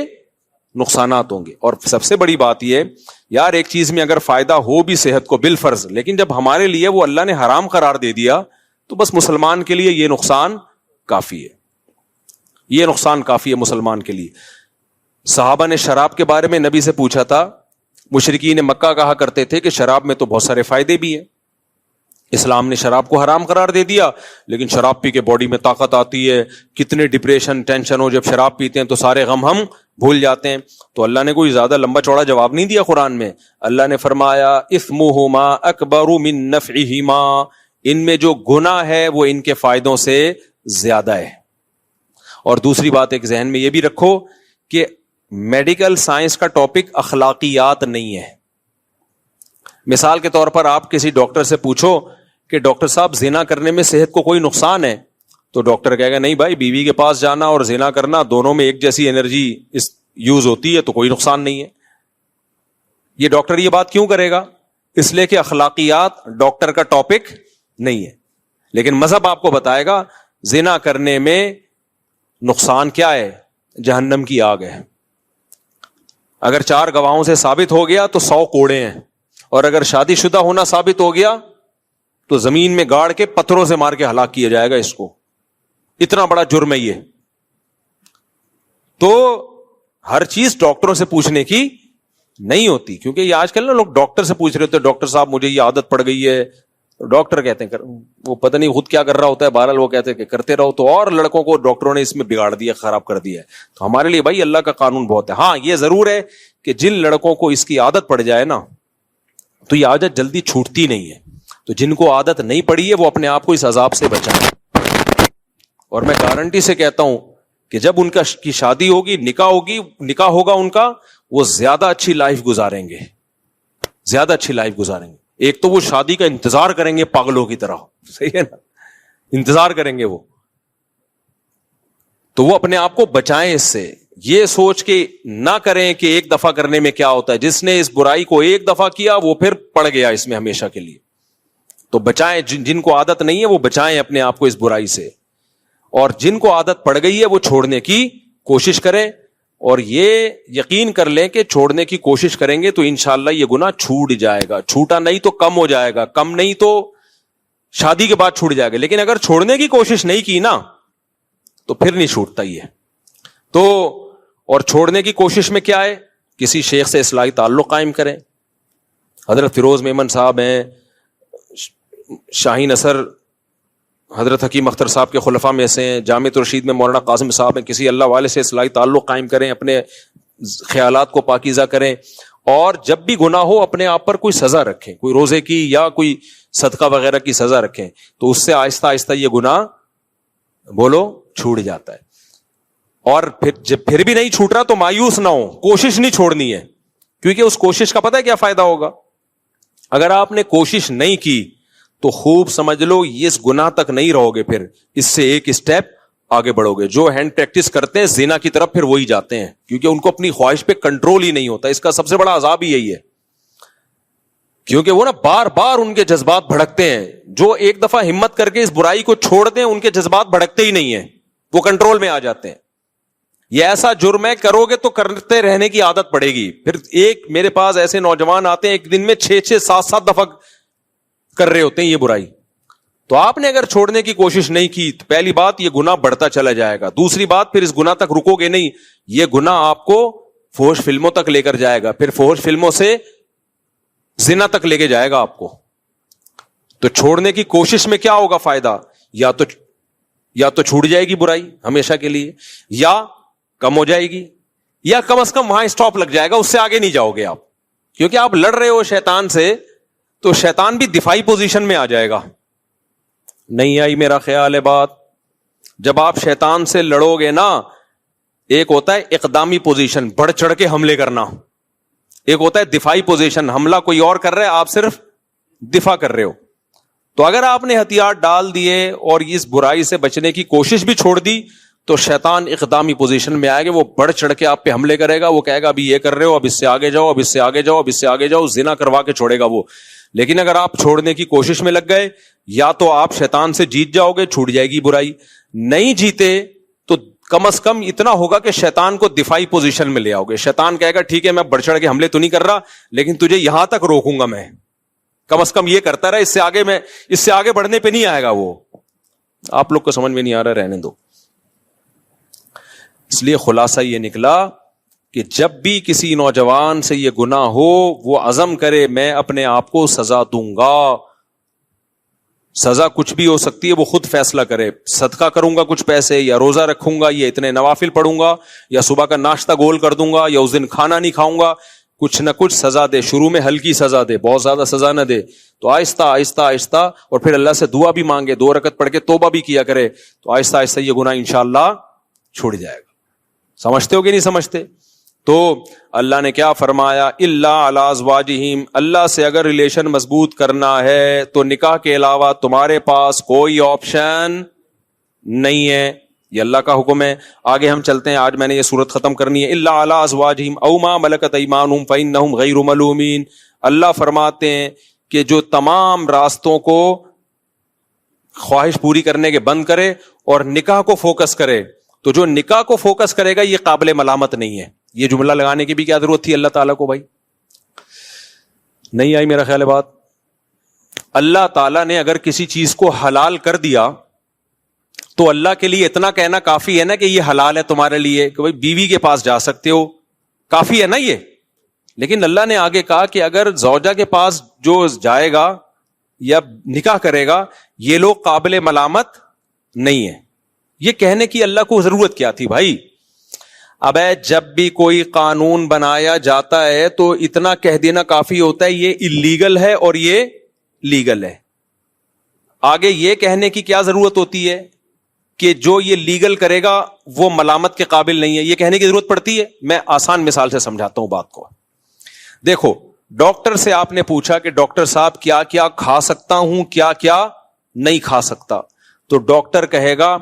نقصانات ہوں گے. اور سب سے بڑی بات یہ, یار ایک چیز میں اگر فائدہ ہو بھی صحت کو بالفرض, لیکن جب ہمارے لیے وہ اللہ نے حرام قرار دے دیا تو بس مسلمان کے لیے یہ نقصان کافی ہے, یہ نقصان کافی ہے مسلمان کے لیے. صحابہ نے شراب کے بارے میں نبی سے پوچھا تھا, مشرکین مکہ کہا کرتے تھے کہ شراب میں تو بہت سارے فائدے بھی ہیں, اسلام نے شراب کو حرام قرار دے دیا, لیکن شراب پی کے باڈی میں طاقت آتی ہے, کتنے ڈپریشن ٹینشن ہو, جب شراب پیتے ہیں تو سارے غم ہم بھول جاتے ہیں. تو اللہ نے کوئی زیادہ لمبا چوڑا جواب نہیں دیا قرآن میں. اللہ نے فرمایا اثمہما اکبر من نفعہما, ان میں جو گناہ ہے وہ ان کے فائدوں سے زیادہ ہے. اور دوسری بات ایک ذہن میں یہ بھی رکھو کہ میڈیکل سائنس کا ٹاپک اخلاقیات نہیں ہے. مثال کے طور پر آپ کسی ڈاکٹر سے پوچھو کہ ڈاکٹر صاحب زنا کرنے میں صحت کو کوئی نقصان ہے, تو ڈاکٹر کہے گا نہیں بھائی, بیوی کے پاس جانا اور زنا کرنا دونوں میں ایک جیسی انرجی یوز ہوتی ہے, تو کوئی نقصان نہیں ہے. یہ ڈاکٹر یہ بات کیوں کرے گا؟ اس لیے کہ اخلاقیات ڈاکٹر کا ٹاپک نہیں ہے. لیکن مذہب آپ کو بتائے گا زنا کرنے میں نقصان کیا ہے, جہنم کی آگ ہے. اگر 4 گواہوں سے ثابت ہو گیا تو 100 کوڑے ہیں, اور اگر شادی شدہ ہونا ثابت ہو گیا تو زمین میں گاڑ کے پتھروں سے مار کے ہلاک کیا جائے گا اس کو. اتنا بڑا جرم ہے یہ. تو ہر چیز ڈاکٹروں سے پوچھنے کی نہیں ہوتی, کیونکہ یہ آج کل نا لوگ ڈاکٹر سے پوچھ رہے ہوتے ہیں, ڈاکٹر صاحب مجھے یہ عادت پڑ گئی ہے. ڈاکٹر کہتے ہیں وہ پتہ نہیں خود کیا کر رہا ہوتا ہے, بہرحال وہ کہتے ہیں کہ کرتے رہو. تو اور لڑکوں کو ڈاکٹروں نے اس میں بگاڑ دیا, خراب کر دیا ہے. تو ہمارے لیے بھائی اللہ کا قانون بہت ہے. ہاں یہ ضرور ہے کہ جن لڑکوں کو اس کی عادت پڑ جائے نا تو یہ عادت جلدی چھوٹتی نہیں ہے. تو جن کو عادت نہیں پڑی ہے وہ اپنے آپ کو اس عذاب سے بچائیں. اور میں گارنٹی سے کہتا ہوں کہ جب ان کی شادی ہوگی, نکاح ہوگا ان کا, وہ زیادہ اچھی لائف گزاریں گے, زیادہ اچھی لائف گزاریں گے. ایک تو وہ شادی کا انتظار کریں گے پاگلوں کی طرح, صحیح ہے نا, انتظار کریں گے وہ. تو وہ اپنے آپ کو بچائیں اس سے, یہ سوچ کے نہ کریں کہ ایک دفعہ کرنے میں کیا ہوتا ہے. جس نے اس برائی کو ایک دفعہ کیا وہ پھر پڑ گیا اس میں ہمیشہ کے لیے. تو بچائیں, جن کو عادت نہیں ہے وہ بچائیں اپنے آپ کو اس برائی سے, اور جن کو عادت پڑ گئی ہے وہ چھوڑنے کی کوشش کریں. اور یہ یقین کر لیں کہ چھوڑنے کی کوشش کریں گے تو انشاءاللہ یہ گناہ چھوٹ جائے گا. چھوٹا نہیں تو کم ہو جائے گا, کم نہیں تو شادی کے بعد چھوٹ جائے گا. لیکن اگر چھوڑنے کی کوشش نہیں کی نا تو پھر نہیں چھوٹتا یہ. تو اور چھوڑنے کی کوشش میں کیا ہے, کسی شیخ سے اصلاحی تعلق قائم کریں. حضرت فیروز میمن صاحب ہیں, شاہین اثر حضرت حکیم اختر صاحب کے خلفاء میں سے ہیں, جامع رشید میں مولانا قاسم صاحب ہیں. کسی اللہ والے سے اصلاحی تعلق قائم کریں, اپنے خیالات کو پاکیزہ کریں, اور جب بھی گناہ ہو اپنے آپ پر کوئی سزا رکھیں, کوئی روزے کی یا کوئی صدقہ وغیرہ کی سزا رکھیں, تو اس سے آہستہ آہستہ یہ گناہ بولو چھوٹ جاتا ہے. اور پھر بھی نہیں چھوٹ رہا تو مایوس نہ ہو, کوشش نہیں چھوڑنی ہے, کیونکہ اس کوشش کا پتہ ہے کیا فائدہ ہوگا. اگر آپ نے کوشش نہیں کی تو خوب سمجھ لو اس گناہ تک نہیں رہو گے, پھر اس سے ایک اسٹیپ آگے بڑھو گے. جو ہینڈ پریکٹس کرتے ہیں زنا کی طرف پھر وہی جاتے ہیں, کیونکہ ان کو اپنی خواہش پہ کنٹرول ہی نہیں ہوتا. اس کا سب سے بڑا عذاب ہی یہی ہے, کیونکہ وہ نا بار بار ان کے جذبات بھڑکتے ہیں. جو ایک دفعہ ہمت کر کے اس برائی کو چھوڑ دیں ان کے جذبات بھڑکتے ہی نہیں ہیں, وہ کنٹرول میں آ جاتے ہیں. یہ ایسا جرم ہے, کرو گے تو کرتے رہنے کی عادت پڑے گی. پھر ایک میرے پاس ایسے نوجوان آتے ہیں ایک دن میں 6-6, 7-7 دفعہ کر رہے ہوتے ہیں یہ برائی. تو آپ نے اگر چھوڑنے کی کوشش نہیں کی تو پہلی بات یہ گناہ بڑھتا چلا جائے گا. دوسری بات پھر اس گناہ تک رکو گے نہیں, یہ گناہ آپ کو فحش فلموں تک لے کر جائے گا, پھر فحش فلموں سے زنا تک لے کے جائے گا آپ کو. تو چھوڑنے کی کوشش میں کیا ہوگا فائدہ, یا تو چھوٹ جائے گی برائی ہمیشہ کے لیے, یا کم ہو جائے گی, یا کم از کم وہاں اسٹاپ لگ جائے گا, اس سے آگے نہیں جاؤ گے آپ. کیونکہ آپ لڑ رہے ہو شیطان سے تو شیطان بھی دفاعی پوزیشن میں آ جائے گا. نہیں آئی میرا خیال ہے بات. جب آپ شیطان سے لڑو گے نا, ایک ہوتا ہے اقدامی پوزیشن, بڑھ چڑھ کے حملے کرنا, ایک ہوتا ہے دفاعی پوزیشن, حملہ کوئی اور کر رہا ہے آپ صرف دفاع کر رہے ہو. تو اگر آپ نے ہتھیار ڈال دیے اور اس برائی سے بچنے کی کوشش بھی چھوڑ دی تو شیطان اقدامی پوزیشن میں آئے گا, وہ بڑھ چڑھ کے آپ پہ حملے کرے گا. وہ کہے گا ابھی یہ کر رہے ہو, اب اس سے آگے جاؤ, اب اس سے آگے جاؤ, اب اس سے آگے جاؤ, زنا کروا کے چھوڑے گا وہ. لیکن اگر آپ چھوڑنے کی کوشش میں لگ گئے, یا تو آپ شیطان سے جیت جاؤ گے, چھوٹ جائے گی برائی. نہیں جیتے تو کم از کم اتنا ہوگا کہ شیطان کو دفاعی پوزیشن میں لے آؤ گے. شیطان کہے گا ٹھیک ہے میں بڑھ چڑھ کے حملے تو نہیں کر رہا, لیکن تجھے یہاں تک روکوں گا میں, کم از کم یہ کرتا رہا, اس سے آگے بڑھنے پہ نہیں آئے گا وہ. آپ لوگ کو سمجھ میں نہیں آ رہا, رہنے دو. اس لیے خلاصہ یہ نکلا کہ جب بھی کسی نوجوان سے یہ گناہ ہو وہ عزم کرے میں اپنے آپ کو سزا دوں گا. سزا کچھ بھی ہو سکتی ہے, وہ خود فیصلہ کرے. صدقہ کروں گا کچھ پیسے, یا روزہ رکھوں گا, یا اتنے نوافل پڑھوں گا, یا صبح کا ناشتہ گول کر دوں گا, یا اس دن کھانا نہیں کھاؤں گا. کچھ نہ کچھ سزا دے. شروع میں ہلکی سزا دے, بہت زیادہ سزا نہ دے. تو آہستہ آہستہ آہستہ, اور پھر اللہ سے دعا بھی مانگے, 2 رکعت پڑھ کے توبہ بھی کیا کرے, تو آہستہ آہستہ یہ گناہ انشاءاللہ چھوڑ جائے گا. سمجھتے ہو کہ نہیں سمجھتے؟ تو اللہ نے کیا فرمایا, اللہ علی ازواجہم, اللہ سے اگر ریلیشن مضبوط کرنا ہے تو نکاح کے علاوہ تمہارے پاس کوئی آپشن نہیں ہے. یہ اللہ کا حکم ہے. آگے ہم چلتے ہیں, آج میں نے یہ سورت ختم کرنی ہے. اللہ علی ازواجہم او ما ملکت ایمانہم فانہم غیر ملومین. اللہ فرماتے ہیں کہ جو تمام راستوں کو خواہش پوری کرنے کے بند کرے اور نکاح کو فوکس کرے, تو جو نکاح کو فوکس کرے گا یہ قابل ملامت نہیں ہے. یہ جملہ لگانے کی بھی کیا ضرورت تھی اللہ تعالیٰ کو؟ بھائی نہیں آئی میرا خیال ہے بات. اللہ تعالیٰ نے اگر کسی چیز کو حلال کر دیا تو اللہ کے لیے اتنا کہنا کافی ہے نا کہ یہ حلال ہے تمہارے لیے, کہ بھائی بیوی کے پاس جا سکتے ہو, کافی ہے نا یہ. لیکن اللہ نے آگے کہا کہ اگر زوجہ کے پاس جو جائے گا یا نکاح کرے گا یہ لوگ قابل ملامت نہیں ہے. یہ کہنے کی اللہ کو ضرورت کیا تھی بھائی؟ اب جب بھی کوئی قانون بنایا جاتا ہے تو اتنا کہہ دینا کافی ہوتا ہے یہ اللیگل ہے اور یہ لیگل ہے. آگے یہ کہنے کی کیا ضرورت ہوتی ہے کہ جو یہ لیگل کرے گا وہ ملامت کے قابل نہیں ہے؟ یہ کہنے کی ضرورت پڑتی ہے؟ میں آسان مثال سے سمجھاتا ہوں بات کو. دیکھو, ڈاکٹر سے آپ نے پوچھا کہ ڈاکٹر صاحب کیا کیا کھا سکتا ہوں, کیا کیا نہیں کھا سکتا, تو ڈاکٹر کہے گا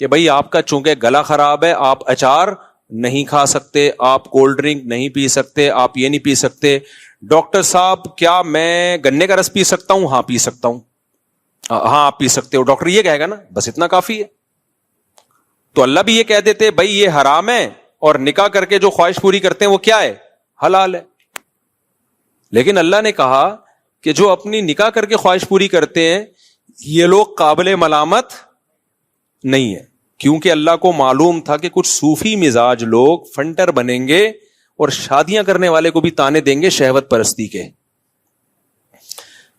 کہ بھائی آپ کا چونکہ گلا خراب ہے آپ اچار نہیں کھا سکتے, آپ کولڈ ڈرنک نہیں پی سکتے, آپ یہ نہیں پی سکتے. ڈاکٹر صاحب کیا میں گنے کا رس پی سکتا ہوں؟ ہاں پی سکتا ہوں. ہاں آپ پی سکتے ہو. ڈاکٹر یہ کہے گا نا, بس اتنا کافی ہے. تو اللہ بھی یہ کہہ دیتے بھائی یہ حرام ہے, اور نکاح کر کے جو خواہش پوری کرتے ہیں وہ کیا ہے؟ حلال ہے. لیکن اللہ نے کہا کہ جو اپنی نکاح کر کے خواہش پوری کرتے ہیں یہ لوگ قابل ملامت نہیں ہے, کیونکہ اللہ کو معلوم تھا کہ کچھ صوفی مزاج لوگ فنٹر بنیں گے اور شادیاں کرنے والے کو بھی تانے دیں گے شہوت پرستی کے,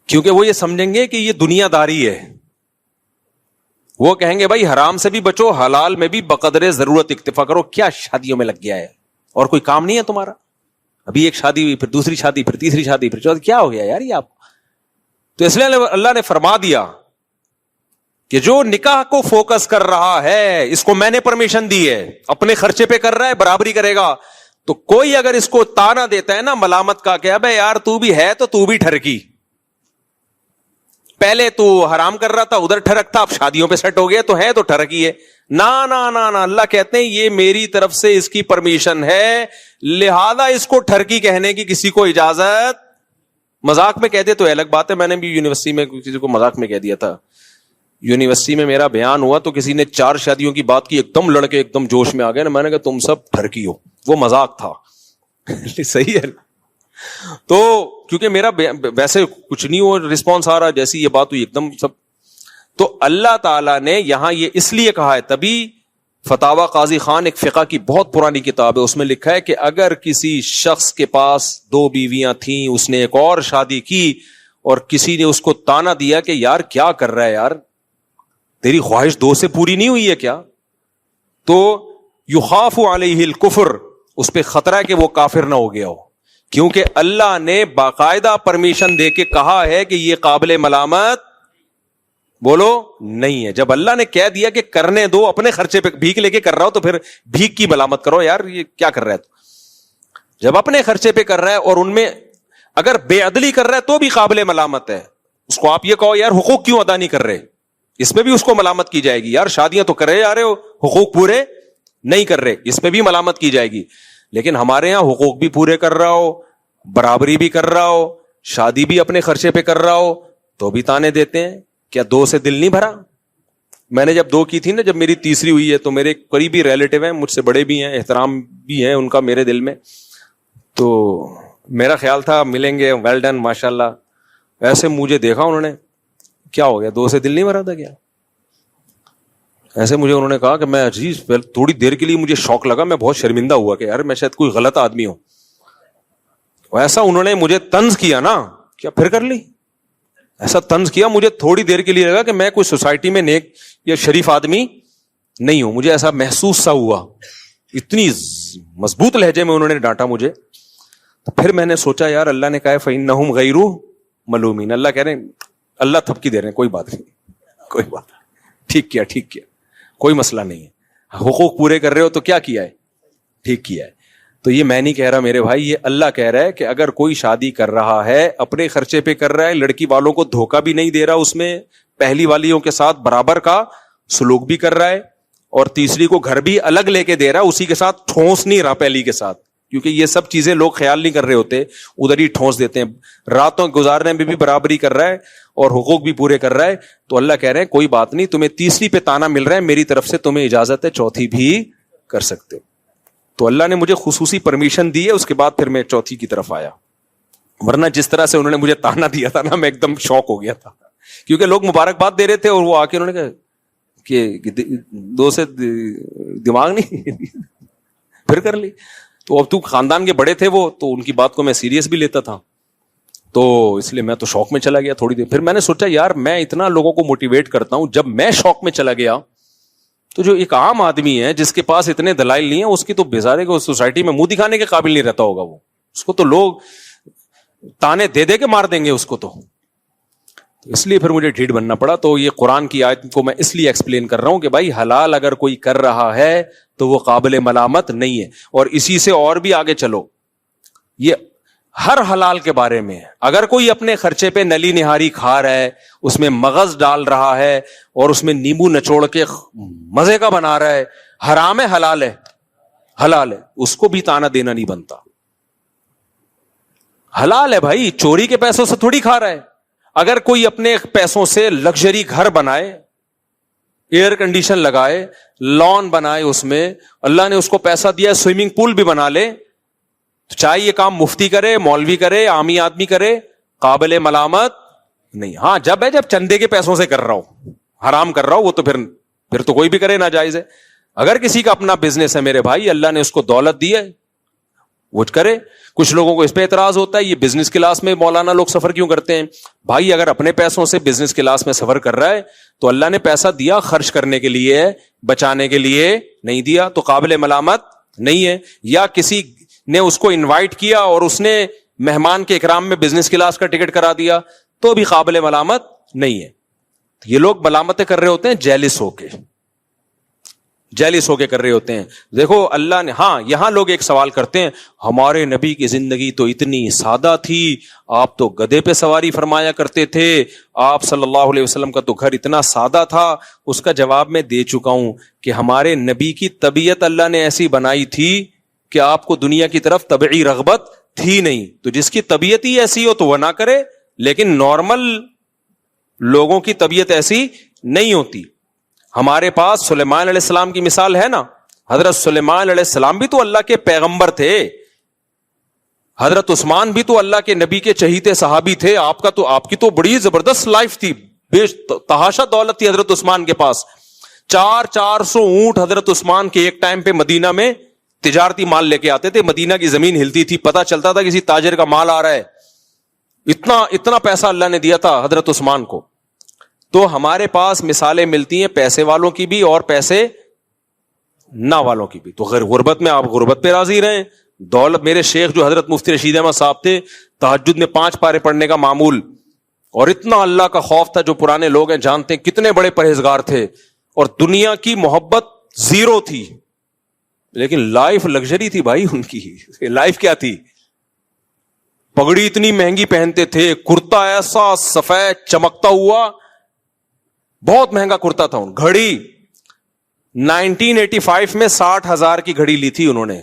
کیونکہ وہ یہ سمجھیں گے کہ یہ دنیا داری ہے. وہ کہیں گے بھائی حرام سے بھی بچو, حلال میں بھی بقدر ضرورت اکتفا کرو, کیا شادیوں میں لگ گیا ہے, اور کوئی کام نہیں ہے تمہارا؟ ابھی ایک شادی ہوئی، پھر دوسری شادی، پھر تیسری شادی، پھر چوتھی، کیا ہو گیا یار یہ آپ؟ تو اس لیے اللہ نے فرما دیا کہ جو نکاح کو فوکس کر رہا ہے اس کو میں نے پرمیشن دی ہے، اپنے خرچے پہ کر رہا ہے، برابری کرے گا. تو کوئی اگر اس کو تانا دیتا ہے نا ملامت کا کہ ابے یار تو بھی ہے تو بھی ٹھرکی، پہلے تو حرام کر رہا تھا ادھر ٹھرک تھا، اب شادیوں پہ سیٹ ہو گیا تو ہے تو ٹھرکی ہے. نا نا نا نا، اللہ کہتے ہیں یہ میری طرف سے اس کی پرمیشن ہے، لہذا اس کو ٹھرکی کہنے کی کسی کو اجازت. مذاق میں کہتے تو الگ بات ہے، میں نے بھی یونیورسٹی میں کسی کو مذاق میں کہہ دیا تھا. یونیورسٹی میں میرا بیان ہوا تو کسی نے 4 شادیوں کی بات کی، ایک دم لڑکے ایک دم جوش میں آ گئے نا، میں نے کہا تم سب ٹھرکی ہو. وہ مذاق تھا. صحیح ہے. تو کیونکہ میرا ویسے کچھ نہیں ہوا رسپانس آ رہا، جیسی یہ بات ہوئی ایک دم سب. تو اللہ تعالیٰ نے یہاں یہ اس لیے کہا ہے، تبھی فتاوی قاضی خان ایک فقہ کی بہت پرانی کتاب ہے، اس میں لکھا ہے کہ اگر کسی شخص کے پاس 2 بیویاں تھیں، اس نے ایک اور شادی کی اور کسی نے اس کو تانا دیا کہ یار کیا کر رہا ہے یار، تیری خواہش 2 سے پوری نہیں ہوئی ہے کیا، تو یخاف علیہ الکفر، اس پہ خطرہ ہے کہ وہ کافر نہ ہو گیا ہو، کیونکہ اللہ نے باقاعدہ پرمیشن دے کے کہا ہے کہ یہ قابل ملامت بولو نہیں ہے. جب اللہ نے کہہ دیا کہ کرنے دو، اپنے خرچے پہ بھیک لے کے کر رہا ہو تو پھر بھیک کی ملامت کرو یار یہ کیا کر رہا ہے. تو جب اپنے خرچے پہ کر رہا ہے اور ان میں اگر بے عدلی کر رہا ہے تو بھی قابل ملامت ہے. اس کو آپ یہ کہو یار حقوق کیوں ادا نہیں کر رہے، اس پہ بھی اس کو ملامت کی جائے گی. یار شادیاں تو کر رہے جا رہے ہو، حقوق پورے نہیں کر رہے، اس پہ بھی ملامت کی جائے گی. لیکن ہمارے یہاں حقوق بھی پورے کر رہا ہو، برابری بھی کر رہا ہو، شادی بھی اپنے خرچے پہ کر رہا ہو تو بھی تانے دیتے ہیں. کیا 2 سے دل نہیں بھرا؟ میں نے جب 2 کی تھی نا، جب میری تیسری ہوئی ہے تو میرے قریبی ریلیٹیو ہیں، مجھ سے بڑے بھی ہیں، احترام بھی ہے ان کا میرے دل میں، تو میرا خیال تھا ملیں گے، ویل ڈن ماشاء اللہ. ایسے مجھے دیکھا انہوں نے، کیا ہو گیا 2 سے دل نہیں بھرا تھا کیا؟ ایسے مجھے انہوں نے کہا کہ میں عزیز تھوڑی دیر کے لیے مجھے شوق لگا، میں بہت شرمندہ ہوا کہ یار میں شاید کوئی غلط آدمی ہوں. ایسا انہوں نے مجھے طنز کیا نا، کیا پھر کر لی، ایسا طنز کیا، مجھے تھوڑی دیر کے لیے لگا کہ میں کوئی سوسائٹی میں نیک یا شریف آدمی نہیں ہوں. مجھے ایسا محسوس سا ہوا، اتنی مضبوط لہجے میں انہوں نے ڈانٹا مجھے. تو پھر میں نے سوچا یار اللہ نے کہا فَإِنَّهُمْ غَيْرُ مَلُومِينَ، اللہ کہہ رہے ہیں، اللہ تھپکی دے رہے ہیں، کوئی بات نہیں، کوئی بات نہیں، ٹھیک کیا، کوئی مسئلہ نہیں ہے، حقوق پورے کر رہے ہو تو کیا کیا ہے، ٹھیک کیا ہے. تو یہ میں نہیں کہہ رہا میرے بھائی، یہ اللہ کہہ رہا ہے کہ اگر کوئی شادی کر رہا ہے اپنے خرچے پہ کر رہا ہے، لڑکی والوں کو دھوکہ بھی نہیں دے رہا، اس میں پہلی والیوں کے ساتھ برابر کا سلوک بھی کر رہا ہے، اور تیسری کو گھر بھی الگ لے کے دے رہا ہے، اسی کے ساتھ ٹھونس نہیں رہا پہلی کے ساتھ، کیونکہ یہ سب چیزیں لوگ خیال نہیں کر رہے ہوتے، ادھر ہی ٹھونس دیتے ہیں. راتوں گزارنے میں بھی برابری کر رہا ہے اور حقوق بھی پورے کر رہا ہے. تو اللہ کہہ رہے ہیں کوئی بات نہیں، تمہیں تیسری پہ تانا مل رہا ہے، میری طرف سے تمہیں اجازت ہے چوتھی بھی کر سکتے ہو. تو اللہ نے مجھے خصوصی پرمیشن دی ہے، اس کے بعد پھر میں چوتھی کی طرف آیا. ورنہ جس طرح سے انہوں نے مجھے تانا دیا تھا نا، میں ایک دم شوق ہو گیا تھا، کیونکہ لوگ مبارکباد دے رہے تھے اور وہ آ کے انہوں نے کہا کہ 2 سے دماغ نہیں پھر کر لی. تو اب تو خاندان کے بڑے تھے وہ، تو ان کی بات کو میں سیریس بھی لیتا تھا، تو اس لیے میں تو شوق میں چلا گیا تھوڑی دیر. پھر میں نے سوچا یار میں اتنا لوگوں کو موٹیویٹ کرتا ہوں، جب میں شوق میں چلا گیا تو جو ایک عام آدمی ہے جس کے پاس اتنے دلائل نہیں ہیں، اس کی تو بیزارے کو سوسائٹی میں منہ دکھانے کے قابل نہیں رہتا ہوگا وہ، اس کو تو لوگ تانے دے دے کے مار دیں گے اس کو. تو اس لیے پھر مجھے ڈھیٹ بننا پڑا. تو یہ قرآن کی آیت کو میں اس لیے ایکسپلین کر رہا ہوں کہ بھائی حلال اگر کوئی کر رہا ہے تو وہ قابل ملامت نہیں ہے. اور اسی سے اور بھی آگے چلو، یہ ہر حلال کے بارے میں، اگر کوئی اپنے خرچے پہ نلی نہاری کھا رہا ہے، اس میں مغز ڈال رہا ہے اور اس میں نیمبو نچوڑ کے مزے کا بنا رہا ہے، حرام ہے حلال ہے، حلال ہے، اس کو بھی تانا دینا نہیں بنتا. حلال ہے بھائی، چوری کے پیسوں سے تھوڑی کھا رہا ہے. اگر کوئی اپنے پیسوں سے لگژری گھر بنائے، ایئر کنڈیشن لگائے، لان بنائے، اس میں اللہ نے اس کو پیسہ دیا، سوئمنگ پول بھی بنا لے، تو چاہے یہ کام مفتی کرے، مولوی کرے، عامی آدمی کرے، قابل ملامت نہیں. ہاں جب چندے کے پیسوں سے کر رہا ہو، حرام کر رہا ہو، وہ تو پھر تو کوئی بھی کرے ناجائز ہے. اگر کسی کا اپنا بزنس ہے میرے بھائی، اللہ نے اس کو دولت دی ہے، وہ کرے. کچھ لوگوں کو اس پہ اعتراض ہوتا ہے یہ بزنس کلاس میں مولانا لوگ سفر کیوں کرتے ہیں. بھائی اگر اپنے پیسوں سے بزنس کلاس میں سفر کر رہا ہے تو اللہ نے پیسہ دیا خرچ کرنے کے لیے، بچانے کے لیے نہیں دیا، تو قابل ملامت نہیں ہے, یا کسی نے اس کو انوائٹ کیا اور اس نے مہمان کے اکرام میں بزنس کلاس کا ٹکٹ کرا دیا, تو بھی قابل ملامت نہیں ہے. یہ لوگ ملامتیں کر رہے ہوتے ہیں جیلس ہو کے کر رہے ہوتے ہیں. دیکھو اللہ نے, ہاں یہاں لوگ ایک سوال کرتے ہیں, ہمارے نبی کی زندگی تو اتنی سادہ تھی, آپ تو گدھے پہ سواری فرمایا کرتے تھے, آپ صلی اللہ علیہ وسلم کا تو گھر اتنا سادہ تھا. اس کا جواب میں دے چکا ہوں کہ ہمارے نبی کی طبیعت اللہ نے ایسی بنائی تھی کہ آپ کو دنیا کی طرف طبعی رغبت تھی نہیں. تو جس کی طبیعت ہی ایسی ہو تو وہ نہ کرے, لیکن نارمل لوگوں کی طبیعت ایسی نہیں ہوتی. ہمارے پاس سلیمان علیہ السلام کی مثال ہے نا, حضرت سلیمان علیہ السلام بھی تو اللہ کے پیغمبر تھے, حضرت عثمان بھی تو اللہ کے نبی کے چہیتے صحابی تھے. آپ کی تو بڑی زبردست لائف تھی, بے تحاشا دولت تھی حضرت عثمان کے پاس. 400 اونٹ حضرت عثمان کے ایک ٹائم پہ مدینہ میں تجارتی مال لے کے آتے تھے. مدینہ کی زمین ہلتی تھی, پتہ چلتا تھا کسی تاجر کا مال آ رہا ہے. اتنا پیسہ اللہ نے دیا تھا حضرت عثمان کو. تو ہمارے پاس مثالیں ملتی ہیں پیسے والوں کی بھی اور پیسے نہ والوں کی بھی. تو غربت میں آپ غربت پہ راضی رہیں. دولت, میرے شیخ جو حضرت مفتی رشید احمد صاحب تھے, تہجد میں 5 پارے پڑھنے کا معمول, اور اتنا اللہ کا خوف تھا. جو پرانے لوگ ہیں جانتے ہیں کتنے بڑے پرہیزگار تھے, اور دنیا کی محبت زیرو تھی, لیکن لائف لگژری تھی بھائی ان کی. لائف کیا تھی؟ پگڑی اتنی مہنگی پہنتے تھے, کرتا ایسا سفید چمکتا ہوا, بہت مہنگا کرتا تھا. گھڑی 1985 میں 60,000 کی گھڑی لی تھی انہوں نے.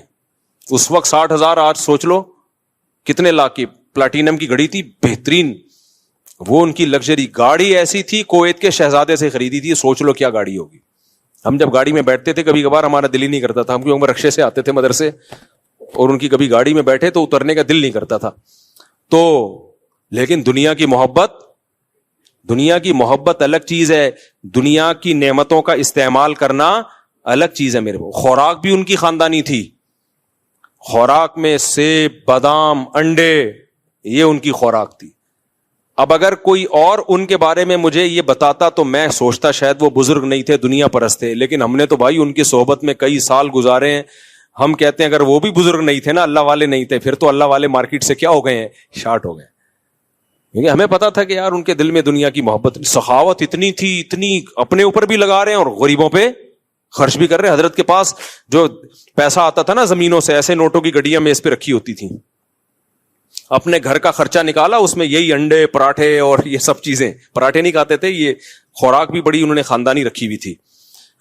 اس وقت 60,000, آج سوچ لو کتنے لاکھ کی پلاٹینم کی گھڑی تھی, بہترین. وہ ان کی لگژری. گاڑی ایسی تھی کویت کے شہزادے سے خریدی تھی. سوچ لو کیا گاڑی ہوگی. ہم جب گاڑی میں بیٹھتے تھے کبھی کبھار ہمارا دل ہی نہیں کرتا تھا, ہم کیونکہ رکشے سے آتے تھے مدرسے, اور ان کی کبھی گاڑی میں بیٹھے تو اترنے کا دل نہیں کرتا تھا. تو لیکن دنیا کی محبت الگ چیز ہے, دنیا کی نعمتوں کا استعمال کرنا الگ چیز ہے. میرے کو خوراک بھی ان کی خاندانی تھی. خوراک میں سیب, بادام, انڈے, یہ ان کی خوراک تھی. اب اگر کوئی اور ان کے بارے میں مجھے یہ بتاتا تو میں سوچتا شاید وہ بزرگ نہیں تھے, دنیا پرست تھے. لیکن ہم نے تو بھائی ان کی صحبت میں کئی سال گزارے ہیں. ہم کہتے ہیں اگر وہ بھی بزرگ نہیں تھے نا, اللہ والے نہیں تھے, پھر تو اللہ والے مارکیٹ سے کیا ہو گئے ہیں, شارٹ ہو گئے. کیونکہ ہمیں پتا تھا کہ یار ان کے دل میں دنیا کی محبت, سخاوت اتنی تھی, اتنی اپنے اوپر بھی لگا رہے ہیں اور غریبوں پہ خرچ بھی کر رہے ہیں. حضرت کے پاس جو پیسہ آتا تھا نا زمینوں سے, ایسے نوٹوں کی گڈیاں میں اس پہ رکھی ہوتی تھیں. اپنے گھر کا خرچہ نکالا, اس میں یہی انڈے, پراٹھے اور یہ سب چیزیں. پراٹھے نہیں کھاتے تھے, یہ خوراک بھی بڑی انہوں نے خاندانی رکھی ہوئی تھی,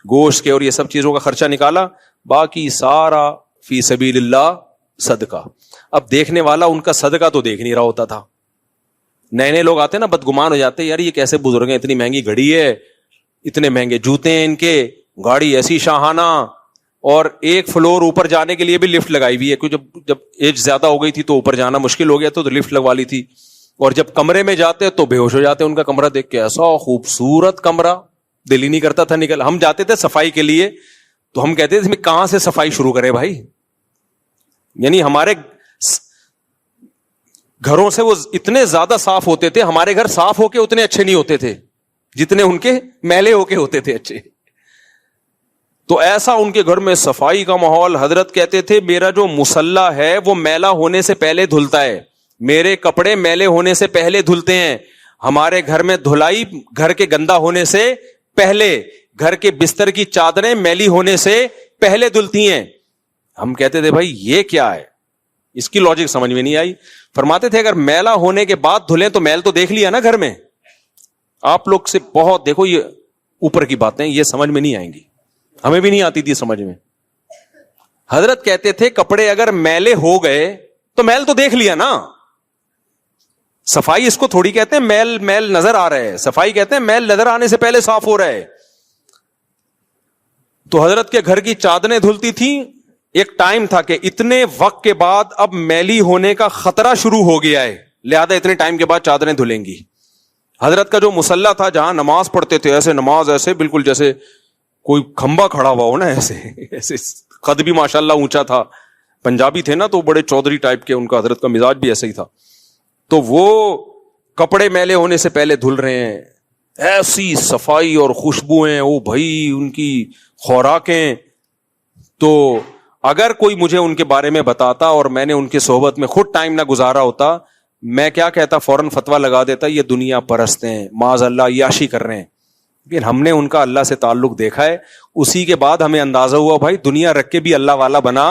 گوشت کے اور یہ سب چیزوں کا خرچہ نکالا, باقی سارا فی سبیل اللہ صدقہ. اب دیکھنے والا ان کا صدقہ تو دیکھ نہیں رہا ہوتا تھا. نئے لوگ آتے نا بدگمان ہو جاتے, یار یہ کیسے بزرگ ہیں, اتنی مہنگی گھڑی ہے, اتنے مہنگے جوتے ہیں ان کے, گاڑی ایسی شاہانہ, اور ایک فلور اوپر جانے کے لیے بھی لفٹ لگائی ہوئی ہے. کیونکہ جب ایج زیادہ ہو گئی تھی تو اوپر جانا مشکل ہو گیا تو لفٹ لگوا لی تھی. اور جب کمرے میں جاتے تو بے ہوش ہو جاتے. ان کا کمرہ دیکھ کے, ایسا خوبصورت کمرہ, دل ہی نہیں کرتا تھا نکل. ہم جاتے تھے صفائی کے لیے تو ہم کہتے تھے کہاں سے صفائی شروع کرے بھائی. یعنی ہمارے گھروں سے وہ اتنے زیادہ صاف ہوتے تھے, ہمارے گھر صاف ہو کے اتنے اچھے نہیں ہوتے تھے جتنے ان کے میلے ہو کے ہوتے تھے اچھے. تو ایسا ان کے گھر میں صفائی کا ماحول. حضرت کہتے تھے میرا جو مصلی ہے وہ میلا ہونے سے پہلے دھلتا ہے, میرے کپڑے میلے ہونے سے پہلے دھلتے ہیں. ہمارے گھر میں دھلائی گھر کے گندا ہونے سے پہلے, گھر کے بستر کی چادریں میلی ہونے سے پہلے دھلتی ہیں. ہم کہتے تھے بھائی یہ کیا ہے, اس کی لاجک سمجھ میں نہیں آئی. فرماتے تھے اگر میلا ہونے کے بعد دھلیں تو میل تو دیکھ لیا نا گھر میں. آپ لوگ سے بہت دیکھو, یہ اوپر کی باتیں یہ سمجھ میں نہیں آئیں گی, ہمیں بھی نہیں آتی تھی سمجھ میں. حضرت کہتے تھے کپڑے اگر میلے ہو گئے تو میل تو دیکھ لیا نا. صفائی اس کو تھوڑی کہتے ہیں میل نظر آ رہا ہے, صفائی کہتے ہیں میل نظر آنے سے پہلے صاف ہو رہا ہے. تو حضرت کے گھر کی چادریں دھلتی تھیں. ایک ٹائم تھا کہ اتنے وقت کے بعد اب میلی ہونے کا خطرہ شروع ہو گیا ہے, لہذا اتنے ٹائم کے بعد چادریں دھلیں گی. حضرت کا جو مصلی تھا جہاں نماز پڑھتے تھے, ایسے نماز ایسے بالکل جیسے کوئی کھمبا کھڑا ہوا ہو نا, ایسے قد بھی ماشاءاللہ اونچا تھا. پنجابی تھے نا تو بڑے چودھری ٹائپ کے, ان کا حضرت کا مزاج بھی ایسا ہی تھا. تو وہ کپڑے میلے ہونے سے پہلے دھل رہے ہیں, ایسی صفائی اور خوشبوئیں, وہ بھائی ان کی خوراکیں. تو اگر کوئی مجھے ان کے بارے میں بتاتا اور میں نے ان کی صحبت میں خود ٹائم نہ گزارا ہوتا, میں کیا کہتا, فوراً فتویٰ لگا دیتا یہ دنیا پرست ہیں, معاذ اللہ عیاشی کر رہے ہیں. لیکن ہم نے ان کا اللہ سے تعلق دیکھا ہے, اسی کے بعد ہمیں اندازہ ہوا بھائی دنیا رکھ کے بھی اللہ والا بنا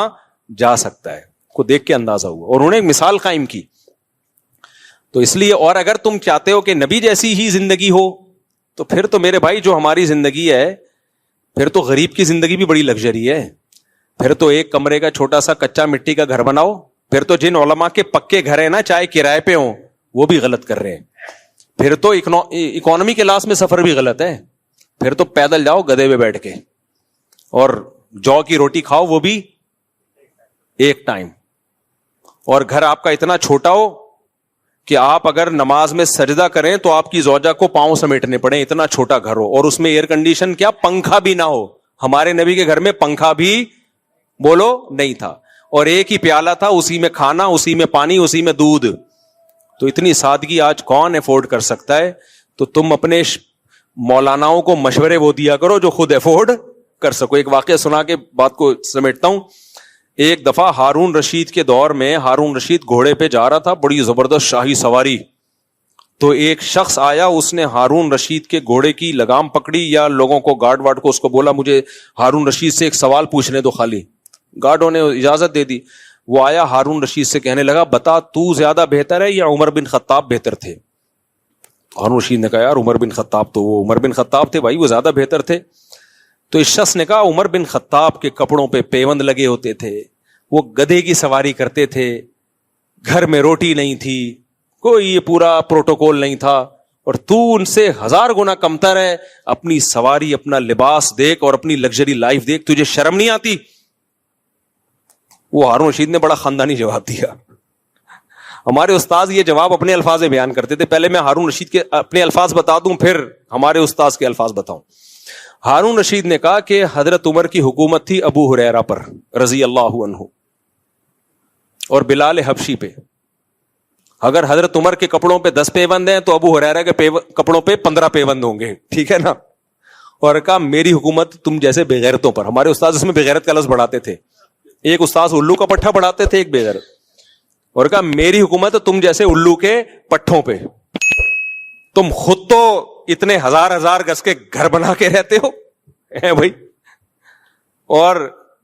جا سکتا ہے, کو دیکھ کے اندازہ ہوا, اور انہوں نے ایک مثال قائم کی. تو اس لیے, اور اگر تم چاہتے ہو کہ نبی جیسی ہی زندگی ہو تو پھر تو میرے بھائی جو ہماری زندگی ہے, پھر تو غریب کی زندگی بھی بڑی لگژری ہے. پھر تو ایک کمرے کا چھوٹا سا کچا مٹی کا گھر بناؤ. پھر تو جن علماء کے پکے گھر ہیں نا, چاہے کرائے پہ ہوں, وہ بھی غلط کر رہے ہیں. پھر تو اکانومی کلاس میں سفر بھی غلط ہے. پھر تو پیدل جاؤ گدھے پہ بیٹھ کے, اور جو کی روٹی کھاؤ وہ بھی ایک ٹائم. اور گھر آپ کا اتنا چھوٹا ہو کہ آپ اگر نماز میں سجدہ کریں تو آپ کی زوجہ کو پاؤں سمیٹنے پڑے, اتنا چھوٹا گھر ہو, اور اس میں ایئر کنڈیشن کیا, پنکھا بھی نہ ہو. ہمارے نبی کے گھر میں پنکھا بھی بولو نہیں تھا, اور ایک ہی پیالہ تھا, اسی میں کھانا, اسی میں پانی, اسی میں دودھ. تو اتنی سادگی آج کون افورڈ کر سکتا ہے؟ تو تم اپنے مولاناؤں کو مشورے وہ دیا کرو جو خود افورڈ کر سکو. ایک واقعہ سنا کے بات کو سمیٹتا ہوں. ایک دفعہ ہارون رشید کے دور میں ہارون رشید گھوڑے پہ جا رہا تھا, بڑی زبردست شاہی سواری. تو ایک شخص آیا, اس نے ہارون رشید کے گھوڑے کی لگام پکڑی, یا لوگوں کو گارڈ وارڈ کو اس کو بولا مجھے ہارون رشید سے ایک سوال پوچھنے دو خالی. گارڈوں نے اجازت دے دی. وہ آیا ہارون رشید سے کہنے لگا بتا تو زیادہ بہتر ہے یا عمر بن خطاب بہتر تھے؟ ہارون رشید نے کہا یار عمر بن خطاب تو وہ عمر بن خطاب تھے بھائی, وہ زیادہ بہتر تھے. تو اس شخص نے کہا عمر بن خطاب کے کپڑوں پہ پیوند لگے ہوتے تھے, وہ گدھے کی سواری کرتے تھے, گھر میں روٹی نہیں تھی, کوئی یہ پورا پروٹوکول نہیں تھا, اور تو ان سے 1000 گنا کمتر ہے. اپنی سواری, اپنا لباس دیکھ اور اپنی لگژری لائف دیکھ, تجھے شرم نہیں آتی؟ وہ ہارون رشید نے بڑا خاندانی جواب دیا. ہمارے استاذ یہ جواب اپنے الفاظ میں بیان کرتے تھے. پہلے میں ہارون رشید کے اپنے الفاظ بتا دوں, پھر ہمارے استاذ کے الفاظ بتاؤں. ہارون رشید نے کہا کہ حضرت عمر کی حکومت تھی ابو ہریرہ پر رضی اللہ عنہ اور بلال حبشی پہ. اگر حضرت عمر کے کپڑوں پہ 10 پیوند ہیں تو ابو ہریرہ کے کپڑوں پہ 15 پیوند ہوں گے, ٹھیک ہے نا. اور کہا میری حکومت تم جیسے بےغیرتوں پر. ہمارے استاد اس میں بےغیرت کا لفظ بڑھاتے تھے. ایک استاذ الو کا پٹھا بڑھاتے تھے, ایک بےغیرت. اور کہا میری حکومت تم جیسے الو کے پٹھوں پہ. تم خود تو اتنے 1000 گز کے گھر بنا کے رہتے ہو بھائی, اور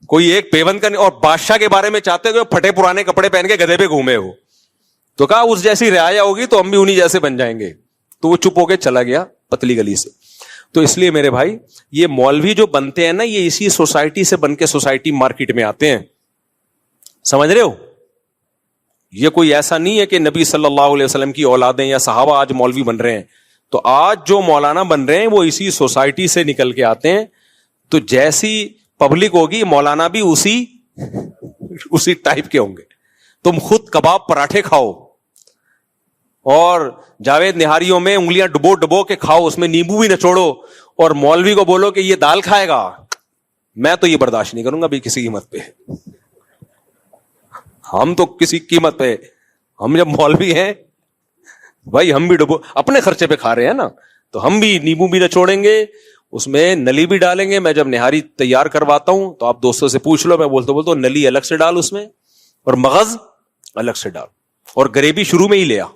کوئی ایک پیوند کا نہیں, اور بادشاہ کے بارے میں چاہتے ہو پھٹے پرانے کپڑے پہن کے گدھے پہ گھومے ہو. تو کہا اس جیسی رعایا ہوگی تو ہم بھی انہی جیسے بن جائیں گے. تو وہ چپ ہو کے چلا گیا پتلی گلی سے. تو اس لیے میرے بھائی یہ مولوی جو بنتے ہیں نا, یہ اسی سوسائٹی سے بن کے سوسائٹی مارکیٹ میں آتے ہیں, سمجھ رہے ہو. یہ کوئی ایسا نہیں ہے کہ نبی صلی اللہ علیہ وسلم کی اولادیں یا صحابہ آج مولوی بن رہے ہیں. تو آج جو مولانا بن رہے ہیں وہ اسی سوسائٹی سے نکل کے آتے ہیں. تو جیسی پبلک ہوگی مولانا بھی اسی ٹائپ کے ہوں گے. تم خود کباب پراٹھے کھاؤ اور جاوید نہاریوں میں انگلیاں ڈبو ڈبو کے کھاؤ, اس میں نیمبو بھی نچوڑو, اور مولوی کو بولو کہ یہ دال کھائے گا, میں تو یہ برداشت نہیں کروں گا بھی کسی قیمت پہ. ہم تو کسی قیمت پہ, ہم جب مولوی ہیں بھائی ہم بھی ڈبو اپنے خرچے پہ کھا رہے ہیں نا, تو ہم بھی نیمبو بھی نچوڑیں گے, اس میں نلی بھی ڈالیں گے. میں جب نہاری تیار کرواتا ہوں تو آپ دوستوں سے پوچھ لو, میں بولتا نلی الگ سے ڈال اس میں, اور مغز الگ سے ڈال, اور گریوی شروع میں ہی لے آ,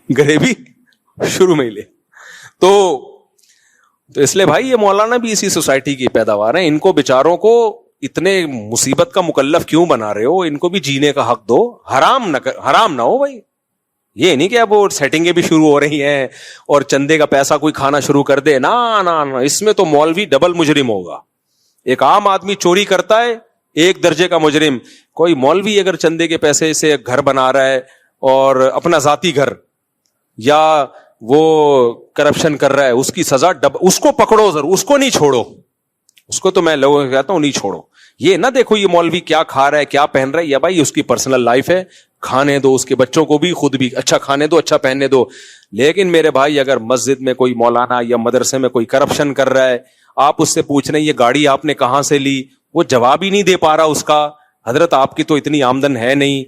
گریوی شروع میں ہی لے. تو اس لیے بھائی یہ مولانا بھی اسی سوسائٹی کی پیداوار ہیں. ان کو بیچاروں کو اتنے مصیبت کا مکلف کیوں بنا رہے ہو؟ ان کو بھی جینے کا حق دو, حرام نہ ہو بھائی. یہ نہیں کہ اب وہ سیٹنگیں بھی شروع ہو رہی ہیں اور چندے کا پیسہ کوئی کھانا شروع کر دے, نا, اس میں تو مولوی ڈبل مجرم ہوگا. ایک عام آدمی چوری کرتا ہے, ایک درجے کا مجرم. کوئی مولوی اگر چندے کے پیسے سے گھر بنا رہا ہے اور اپنا ذاتی گھر, یا وہ کرپشن کر رہا ہے, اس کی سزا اس کو پکڑو ضرور, اس کو نہیں چھوڑو. اس کو تو میں لوگوں کو کہتا ہوں نہیں چھوڑو. یہ نہ دیکھو یہ مولوی کیا کھا رہا ہے کیا پہن رہا ہے, یا بھائی اس کی پرسنل لائف ہے, کھانے دو, اس کے بچوں کو بھی خود بھی اچھا کھانے دو, اچھا پہننے دو. لیکن میرے بھائی اگر مسجد میں کوئی مولانا یا مدرسے میں کوئی کرپشن کر رہا ہے, آپ اس سے پوچھ رہے ہیں یہ گاڑی آپ نے کہاں سے لی, وہ جواب ہی نہیں دے پا رہا اس کا. حضرت آپ کی تو اتنی آمدن ہے نہیں,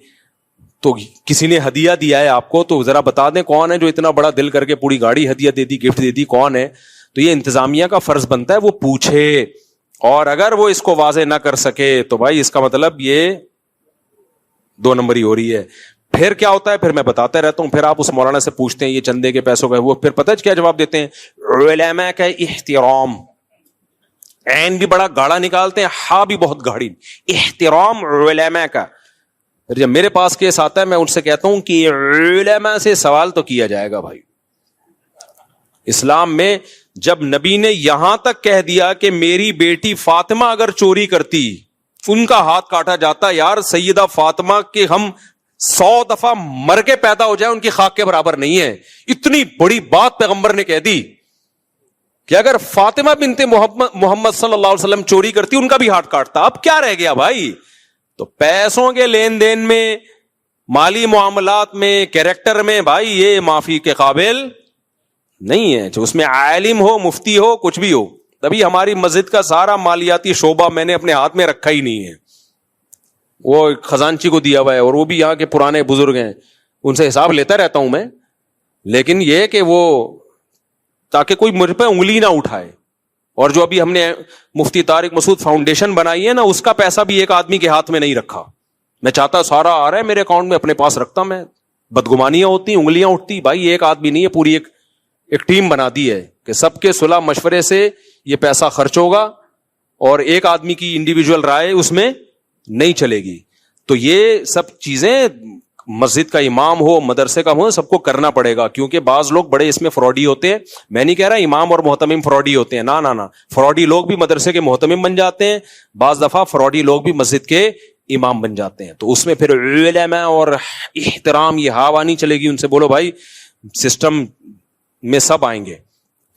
تو کسی نے ہدیہ دیا ہے آپ کو, تو ذرا بتا دیں کون ہے جو اتنا بڑا دل کر کے پوری گاڑی ہدیہ دے دی, گفٹ دے دی, کون ہے؟ تو یہ انتظامیہ کا فرض بنتا ہے وہ پوچھے اور اگر وہ اس کو واضح نہ کر سکے تو بھائی اس کا مطلب یہ 2 نمبری ہو رہی ہے. پھر کیا ہوتا ہے, پھر میں بتاتا رہتا ہوں, پھر آپ اس مولانا سے پوچھتے ہیں یہ چندے کے پیسوں کا, وہ پھر پتہ ہے کیا جواب دیتے ہیں, علماء کا احترام. عین بھی بڑا گاڑا نکالتے ہیں, ہاں بھی بہت گاڑی, احترام علماء کا. پھر جب میرے پاس کیس آتا ہے میں ان سے کہتا ہوں کہ علماء سے سوال تو کیا جائے گا بھائی. اسلام میں جب نبی نے یہاں تک کہہ دیا کہ میری بیٹی فاطمہ اگر چوری کرتی ان کا ہاتھ کاٹا جاتا, یار سیدہ فاطمہ کے ہم 100 دفعہ مر کے پیدا ہو جائیں ان کی خاک کے برابر نہیں ہے. اتنی بڑی بات پیغمبر نے کہہ دی کہ اگر فاطمہ بنت محمد صلی اللہ علیہ وسلم چوری کرتی ان کا بھی ہاتھ کاٹتا. اب کیا رہ گیا بھائی؟ تو پیسوں کے لین دین میں, مالی معاملات میں, کیریکٹر میں بھائی یہ معافی کے قابل نہیں ہے. جو اس میں عالم ہو, مفتی ہو, کچھ بھی ہو. تبھی ہماری مسجد کا سارا مالیاتی شعبہ میں نے اپنے ہاتھ میں رکھا ہی نہیں ہے, وہ خزانچی کو دیا ہوا ہے, اور وہ بھی یہاں کے پرانے بزرگ ہیں, ان سے حساب لیتا رہتا ہوں میں. لیکن یہ کہ وہ تاکہ کوئی مجھ پہ انگلی نہ اٹھائے. اور جو ابھی ہم نے مفتی طارق مسعود فاؤنڈیشن بنائی ہے نا, اس کا پیسہ بھی ایک آدمی کے ہاتھ میں نہیں رکھا. میں چاہتا سارا آ رہا ہے میرے اکاؤنٹ میں, اپنے پاس رکھتا میں. بدگمانیاں ہوتی, انگلیاں اٹھتی. بھائی ایک آدمی نہیں ہے, پوری ایک ٹیم بنا دی ہے کہ سب کے صلح مشورے سے یہ پیسہ خرچ ہوگا, اور ایک آدمی کی انڈیویجول رائے اس میں نہیں چلے گی. تو یہ سب چیزیں مسجد کا امام ہو, مدرسے کا ہو, سب کو کرنا پڑے گا. کیونکہ بعض لوگ بڑے اس میں فراڈی ہوتے ہیں. میں نہیں کہہ رہا امام اور محتمم فراڈی ہوتے ہیں, نہ, فراڈی لوگ بھی مدرسے کے محتمم بن جاتے ہیں, بعض دفعہ فراڈی لوگ بھی مسجد کے امام بن جاتے ہیں. تو اس میں پھر علماء اور احترام یہ ہوا نہیں چلے گی. ان سے بولو بھائی سسٹم میں سب آئیں گے,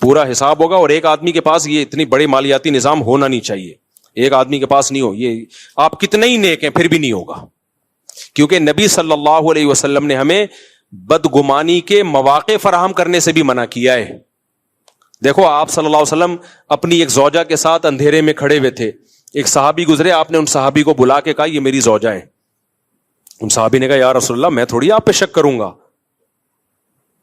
پورا حساب ہوگا, اور ایک آدمی کے پاس یہ اتنی بڑے مالیاتی نظام ہونا نہیں چاہیے. ایک آدمی کے پاس نہیں ہو, یہ آپ کتنے ہی نیک ہیں پھر بھی نہیں ہوگا. کیونکہ نبی صلی اللہ علیہ وسلم نے ہمیں بدگمانی کے مواقع فراہم کرنے سے بھی منع کیا ہے. دیکھو آپ صلی اللہ علیہ وسلم اپنی ایک زوجہ کے ساتھ اندھیرے میں کھڑے ہوئے تھے, ایک صحابی گزرے, آپ نے ان صحابی کو بلا کے کہا یہ میری زوجہ ہے. ان صحابی نے کہا یا رسول اللہ میں تھوڑی آپ پہ شک کروں گا.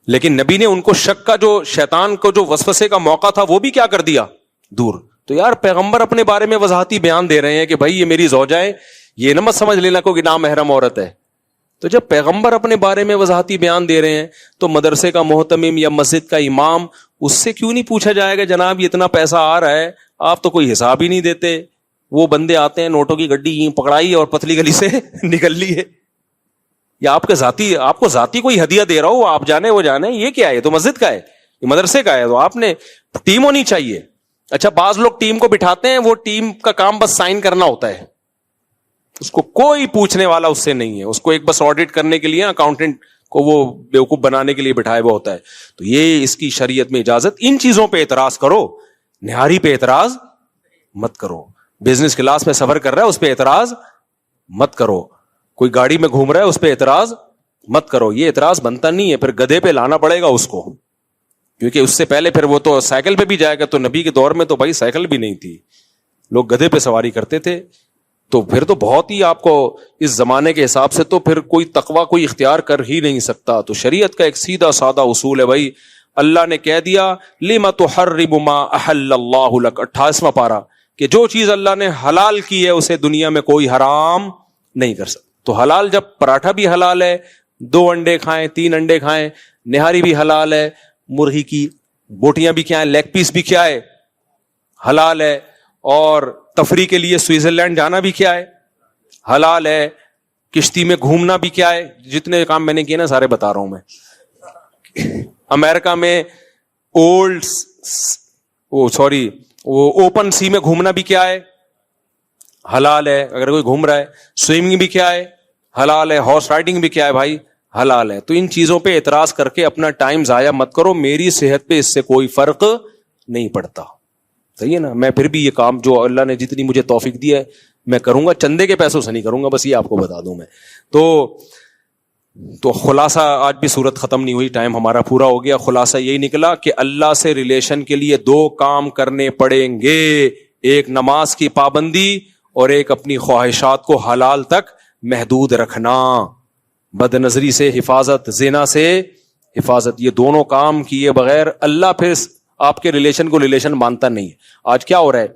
لیکن نبی نے ان کو شک کا جو شیطان کو جو وسوسے کا موقع تھا وہ بھی کیا کر دیا, دور. تو یار پیغمبر اپنے بارے میں وضاحتی بیان دے رہے ہیں کہ بھائی یہ میری زوجہ ہے, یہ نہ مت سمجھ لینا کوئی نامحرم عورت ہے. تو جب پیغمبر اپنے بارے میں وضاحتی بیان دے رہے ہیں تو مدرسے کا محتمم یا مسجد کا امام, اس سے کیوں نہیں پوچھا جائے گا جناب یہ اتنا پیسہ آ رہا ہے, آپ تو کوئی حساب ہی نہیں دیتے. وہ بندے آتے ہیں نوٹوں کی گڈی پکڑائی اور پتلی گلی سے نکل لی ہے, یا آپ کو ذاتی کوئی ہدیہ دے رہا ہو, آپ جانے وہ جانے, یہ کیا ہے؟ تو مسجد کا ہے, یہ مدرسے کا ہے. تو آپ نے ٹیم ہونی چاہیے. اچھا بعض لوگ ٹیم کو بٹھاتے ہیں, وہ ٹیم کا کام بس سائن کرنا ہوتا ہے, اس کو کوئی پوچھنے والا اس سے نہیں ہے. اس کو ایک بس آڈٹ کرنے کے لیے اکاؤنٹنٹ کو وہ بیوقوف بنانے کے لیے بٹھایا ہوا ہوتا ہے. تو یہ اس کی شریعت میں اجازت. ان چیزوں پہ اعتراض کرو, نہاری پہ اعتراض مت کرو. بزنس کلاس میں سفر کر رہا ہے اس پہ اعتراض مت کرو. کوئی گاڑی میں گھوم رہا ہے اس پہ اعتراض مت کرو. یہ اعتراض بنتا نہیں ہے, پھر گدھے پہ لانا پڑے گا اس کو, کیونکہ اس سے پہلے پھر وہ تو سائیکل پہ بھی جائے گا. تو نبی کے دور میں تو بھائی سائیکل بھی نہیں تھی, لوگ گدھے پہ سواری کرتے تھے. تو پھر تو بہت ہی آپ کو اس زمانے کے حساب سے تو پھر کوئی تقوی کوئی اختیار کر ہی نہیں سکتا. تو شریعت کا ایک سیدھا سادہ اصول ہے بھائی, اللہ نے کہہ دیا لما تحرم ما احل اللہ لک, 28واں پارہ, کہ جو چیز اللہ نے حلال کی ہے اسے دنیا میں کوئی حرام نہیں کر سکتا. تو حلال جب پراٹھا بھی حلال ہے, 2 انڈے کھائیں 3 انڈے کھائیں, نہاری بھی حلال ہے, مرغی کی بوٹیاں بھی کیا ہے, لیگ پیس بھی کیا ہے حلال ہے, اور تفریح کے لیے سوئٹزرلینڈ جانا بھی کیا ہے حلال ہے, کشتی میں گھومنا بھی کیا ہے. جتنے کام میں نے کیے نا سارے بتا رہا ہوں میں. امریکہ میں وہ اوپن سی میں گھومنا بھی کیا ہے حلال ہے, اگر کوئی گھوم رہا ہے. سوئمنگ بھی کیا ہے حلال ہے, ہارس رائڈنگ بھی کیا ہے بھائی حلال ہے. تو ان چیزوں پہ اعتراض کر کے اپنا ٹائم ضائع مت کرو, میری صحت پہ اس سے کوئی فرق نہیں پڑتا. صحیح ہے نا. میں پھر بھی یہ کام جو اللہ نے جتنی مجھے توفیق دی ہے میں کروں گا, چندے کے پیسوں سے نہیں کروں گا, بس یہ آپ کو بتا دوں میں. تو خلاصہ, آج بھی صورت ختم نہیں ہوئی, ٹائم ہمارا پورا ہو گیا. خلاصہ یہی نکلا کہ اللہ سے ریلیشن کے لیے 2 کام کرنے پڑیں گے, ایک نماز کی پابندی اور ایک اپنی خواہشات کو حلال تک محدود رکھنا, بد نظری سے حفاظت, زنا سے حفاظت. یہ دونوں کام کیے بغیر اللہ پھر آپ کے ریلیشن کو ریلیشن مانتا نہیں ہے. آج کیا ہو رہا ہے,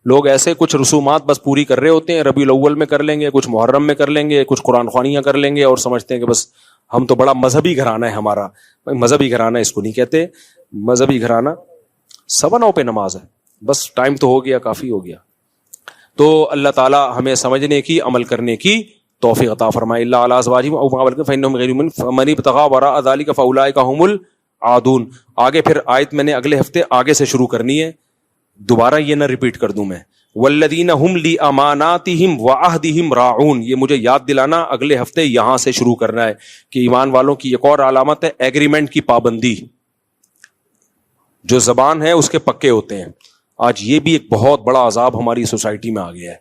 لوگ ایسے کچھ رسومات بس پوری کر رہے ہوتے ہیں, ربیع الاول میں کر لیں گے, کچھ محرم میں کر لیں گے, کچھ قرآن خوانیاں کر لیں گے, اور سمجھتے ہیں کہ بس ہم تو بڑا مذہبی گھرانہ ہے ہمارا. مذہبی گھرانہ اس کو نہیں کہتے, مذہبی گھرانہ 9:15 پہ نماز ہے, بس ٹائم تو ہو گیا, کافی ہو گیا. تو اللہ تعالی ہمیں سمجھنے کی, عمل کرنے کی توفیق عطا فرمائے. اللہ علی ازواجہم او ما ملکت فانہم غیر مؤمنون فمن ابتغى وراء ذلك فاولئک هم العادون. آگے پھر آیت میں نے اگلے ہفتے آگے سے شروع کرنی ہے, دوبارہ یہ نہ ریپیٹ کر دوں میں. والذین هم لاماناتہم وعہدہم راعون, یہ مجھے یاد دلانا اگلے ہفتے یہاں سے شروع کرنا ہے کہ ایمان والوں کی ایک اور علامت ہے ایگریمنٹ کی پابندی. جو زبان ہے اس کے پکے ہوتے ہیں. آج یہ بھی ایک بہت بڑا عذاب ہماری سوسائٹی میں آ گیا ہے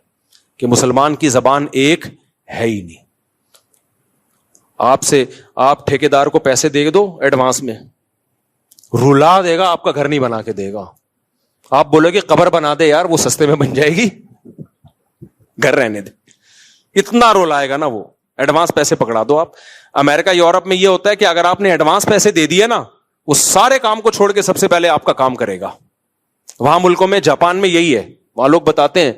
کہ مسلمان کی زبان ایک ہے ہی نہیں. آپ ٹھیکیدار کو پیسے دے دو ایڈوانس میں, رلا دے گا, آپ کا گھر نہیں بنا کے دے گا. آپ بولو کہ قبر بنا دے یار, وہ سستے میں بن جائے گی, گھر رہنے دے. اتنا رولائے گا نا وہ, ایڈوانس پیسے پکڑا دو آپ. امریکہ یورپ میں یہ ہوتا ہے کہ اگر آپ نے ایڈوانس پیسے دے دیے نا, وہ سارے کام کو چھوڑ کے سب سے پہلے آپ کا کام کرے گا. وہاں ملکوں میں, جاپان میں یہی ہے. وہاں لوگ بتاتے ہیں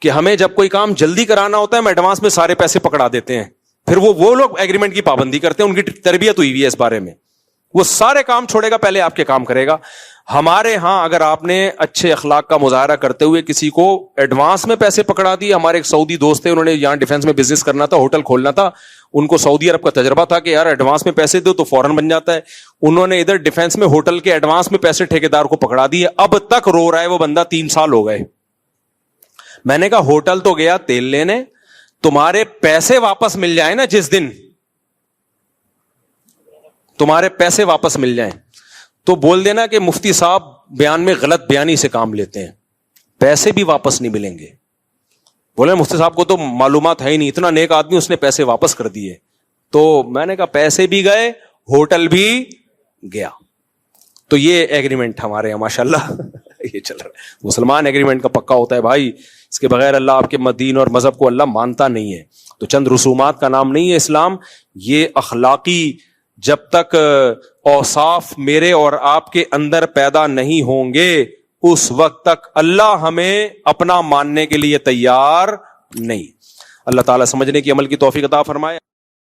کہ ہمیں جب کوئی کام جلدی کرانا ہوتا ہے ہم ایڈوانس میں سارے پیسے پکڑا دیتے ہیں, پھر وہ لوگ ایگریمنٹ کی پابندی کرتے ہیں. ان کی تربیت ہوئی ہے اس بارے میں, وہ سارے کام چھوڑے گا, پہلے آپ کے کام کرے گا. ہمارے ہاں اگر آپ نے اچھے اخلاق کا مظاہرہ کرتے ہوئے کسی کو ایڈوانس میں پیسے پکڑا دیے. ہمارے ایک سعودی دوست تھے, انہوں نے یہاں ڈیفینس میں بزنس کرنا تھا, ہوٹل کھولنا تھا. ان کو سعودی عرب کا تجربہ تھا کہ یار ایڈوانس میں پیسے دو تو فوراً بن جاتا ہے. انہوں نے ادھر ڈیفینس میں ہوٹل کے ایڈوانس میں پیسے ٹھیکیدار کو پکڑا دیے. اب تک رو رہا ہے وہ بندہ, 3 سال ہو گئے. میں نے کہا ہوٹل تو گیا تیل لینے, تمہارے پیسے واپس مل جائیں نا, جس دن تمہارے پیسے واپس مل جائیں تو بول دینا کہ مفتی صاحب بیان میں غلط بیانی سے کام لیتے ہیں, پیسے بھی واپس نہیں ملیں گے. بولے مفتی صاحب کو تو معلومات ہے ہی نہیں, اتنا نیک آدمی, اس نے پیسے واپس کر دیے. تو میں نے کہا پیسے بھی گئے, ہوٹل بھی گیا. تو یہ ایگریمنٹ ہمارے یہاں ماشاءاللہ یہ چل رہا ہے. مسلمان ایگریمنٹ کا پکا ہوتا ہے بھائی, اس کے بغیر اللہ آپ کے دین اور مذہب کو اللہ مانتا نہیں ہے. تو چند رسومات کا نام نہیں ہے اسلام. یہ اخلاقی جب تک اوصاف میرے اور آپ کے اندر پیدا نہیں ہوں گے اس وقت تک اللہ ہمیں اپنا ماننے کے لیے تیار نہیں. اللہ تعالیٰ سمجھنے کی, عمل کی توفیق عطا فرمائے.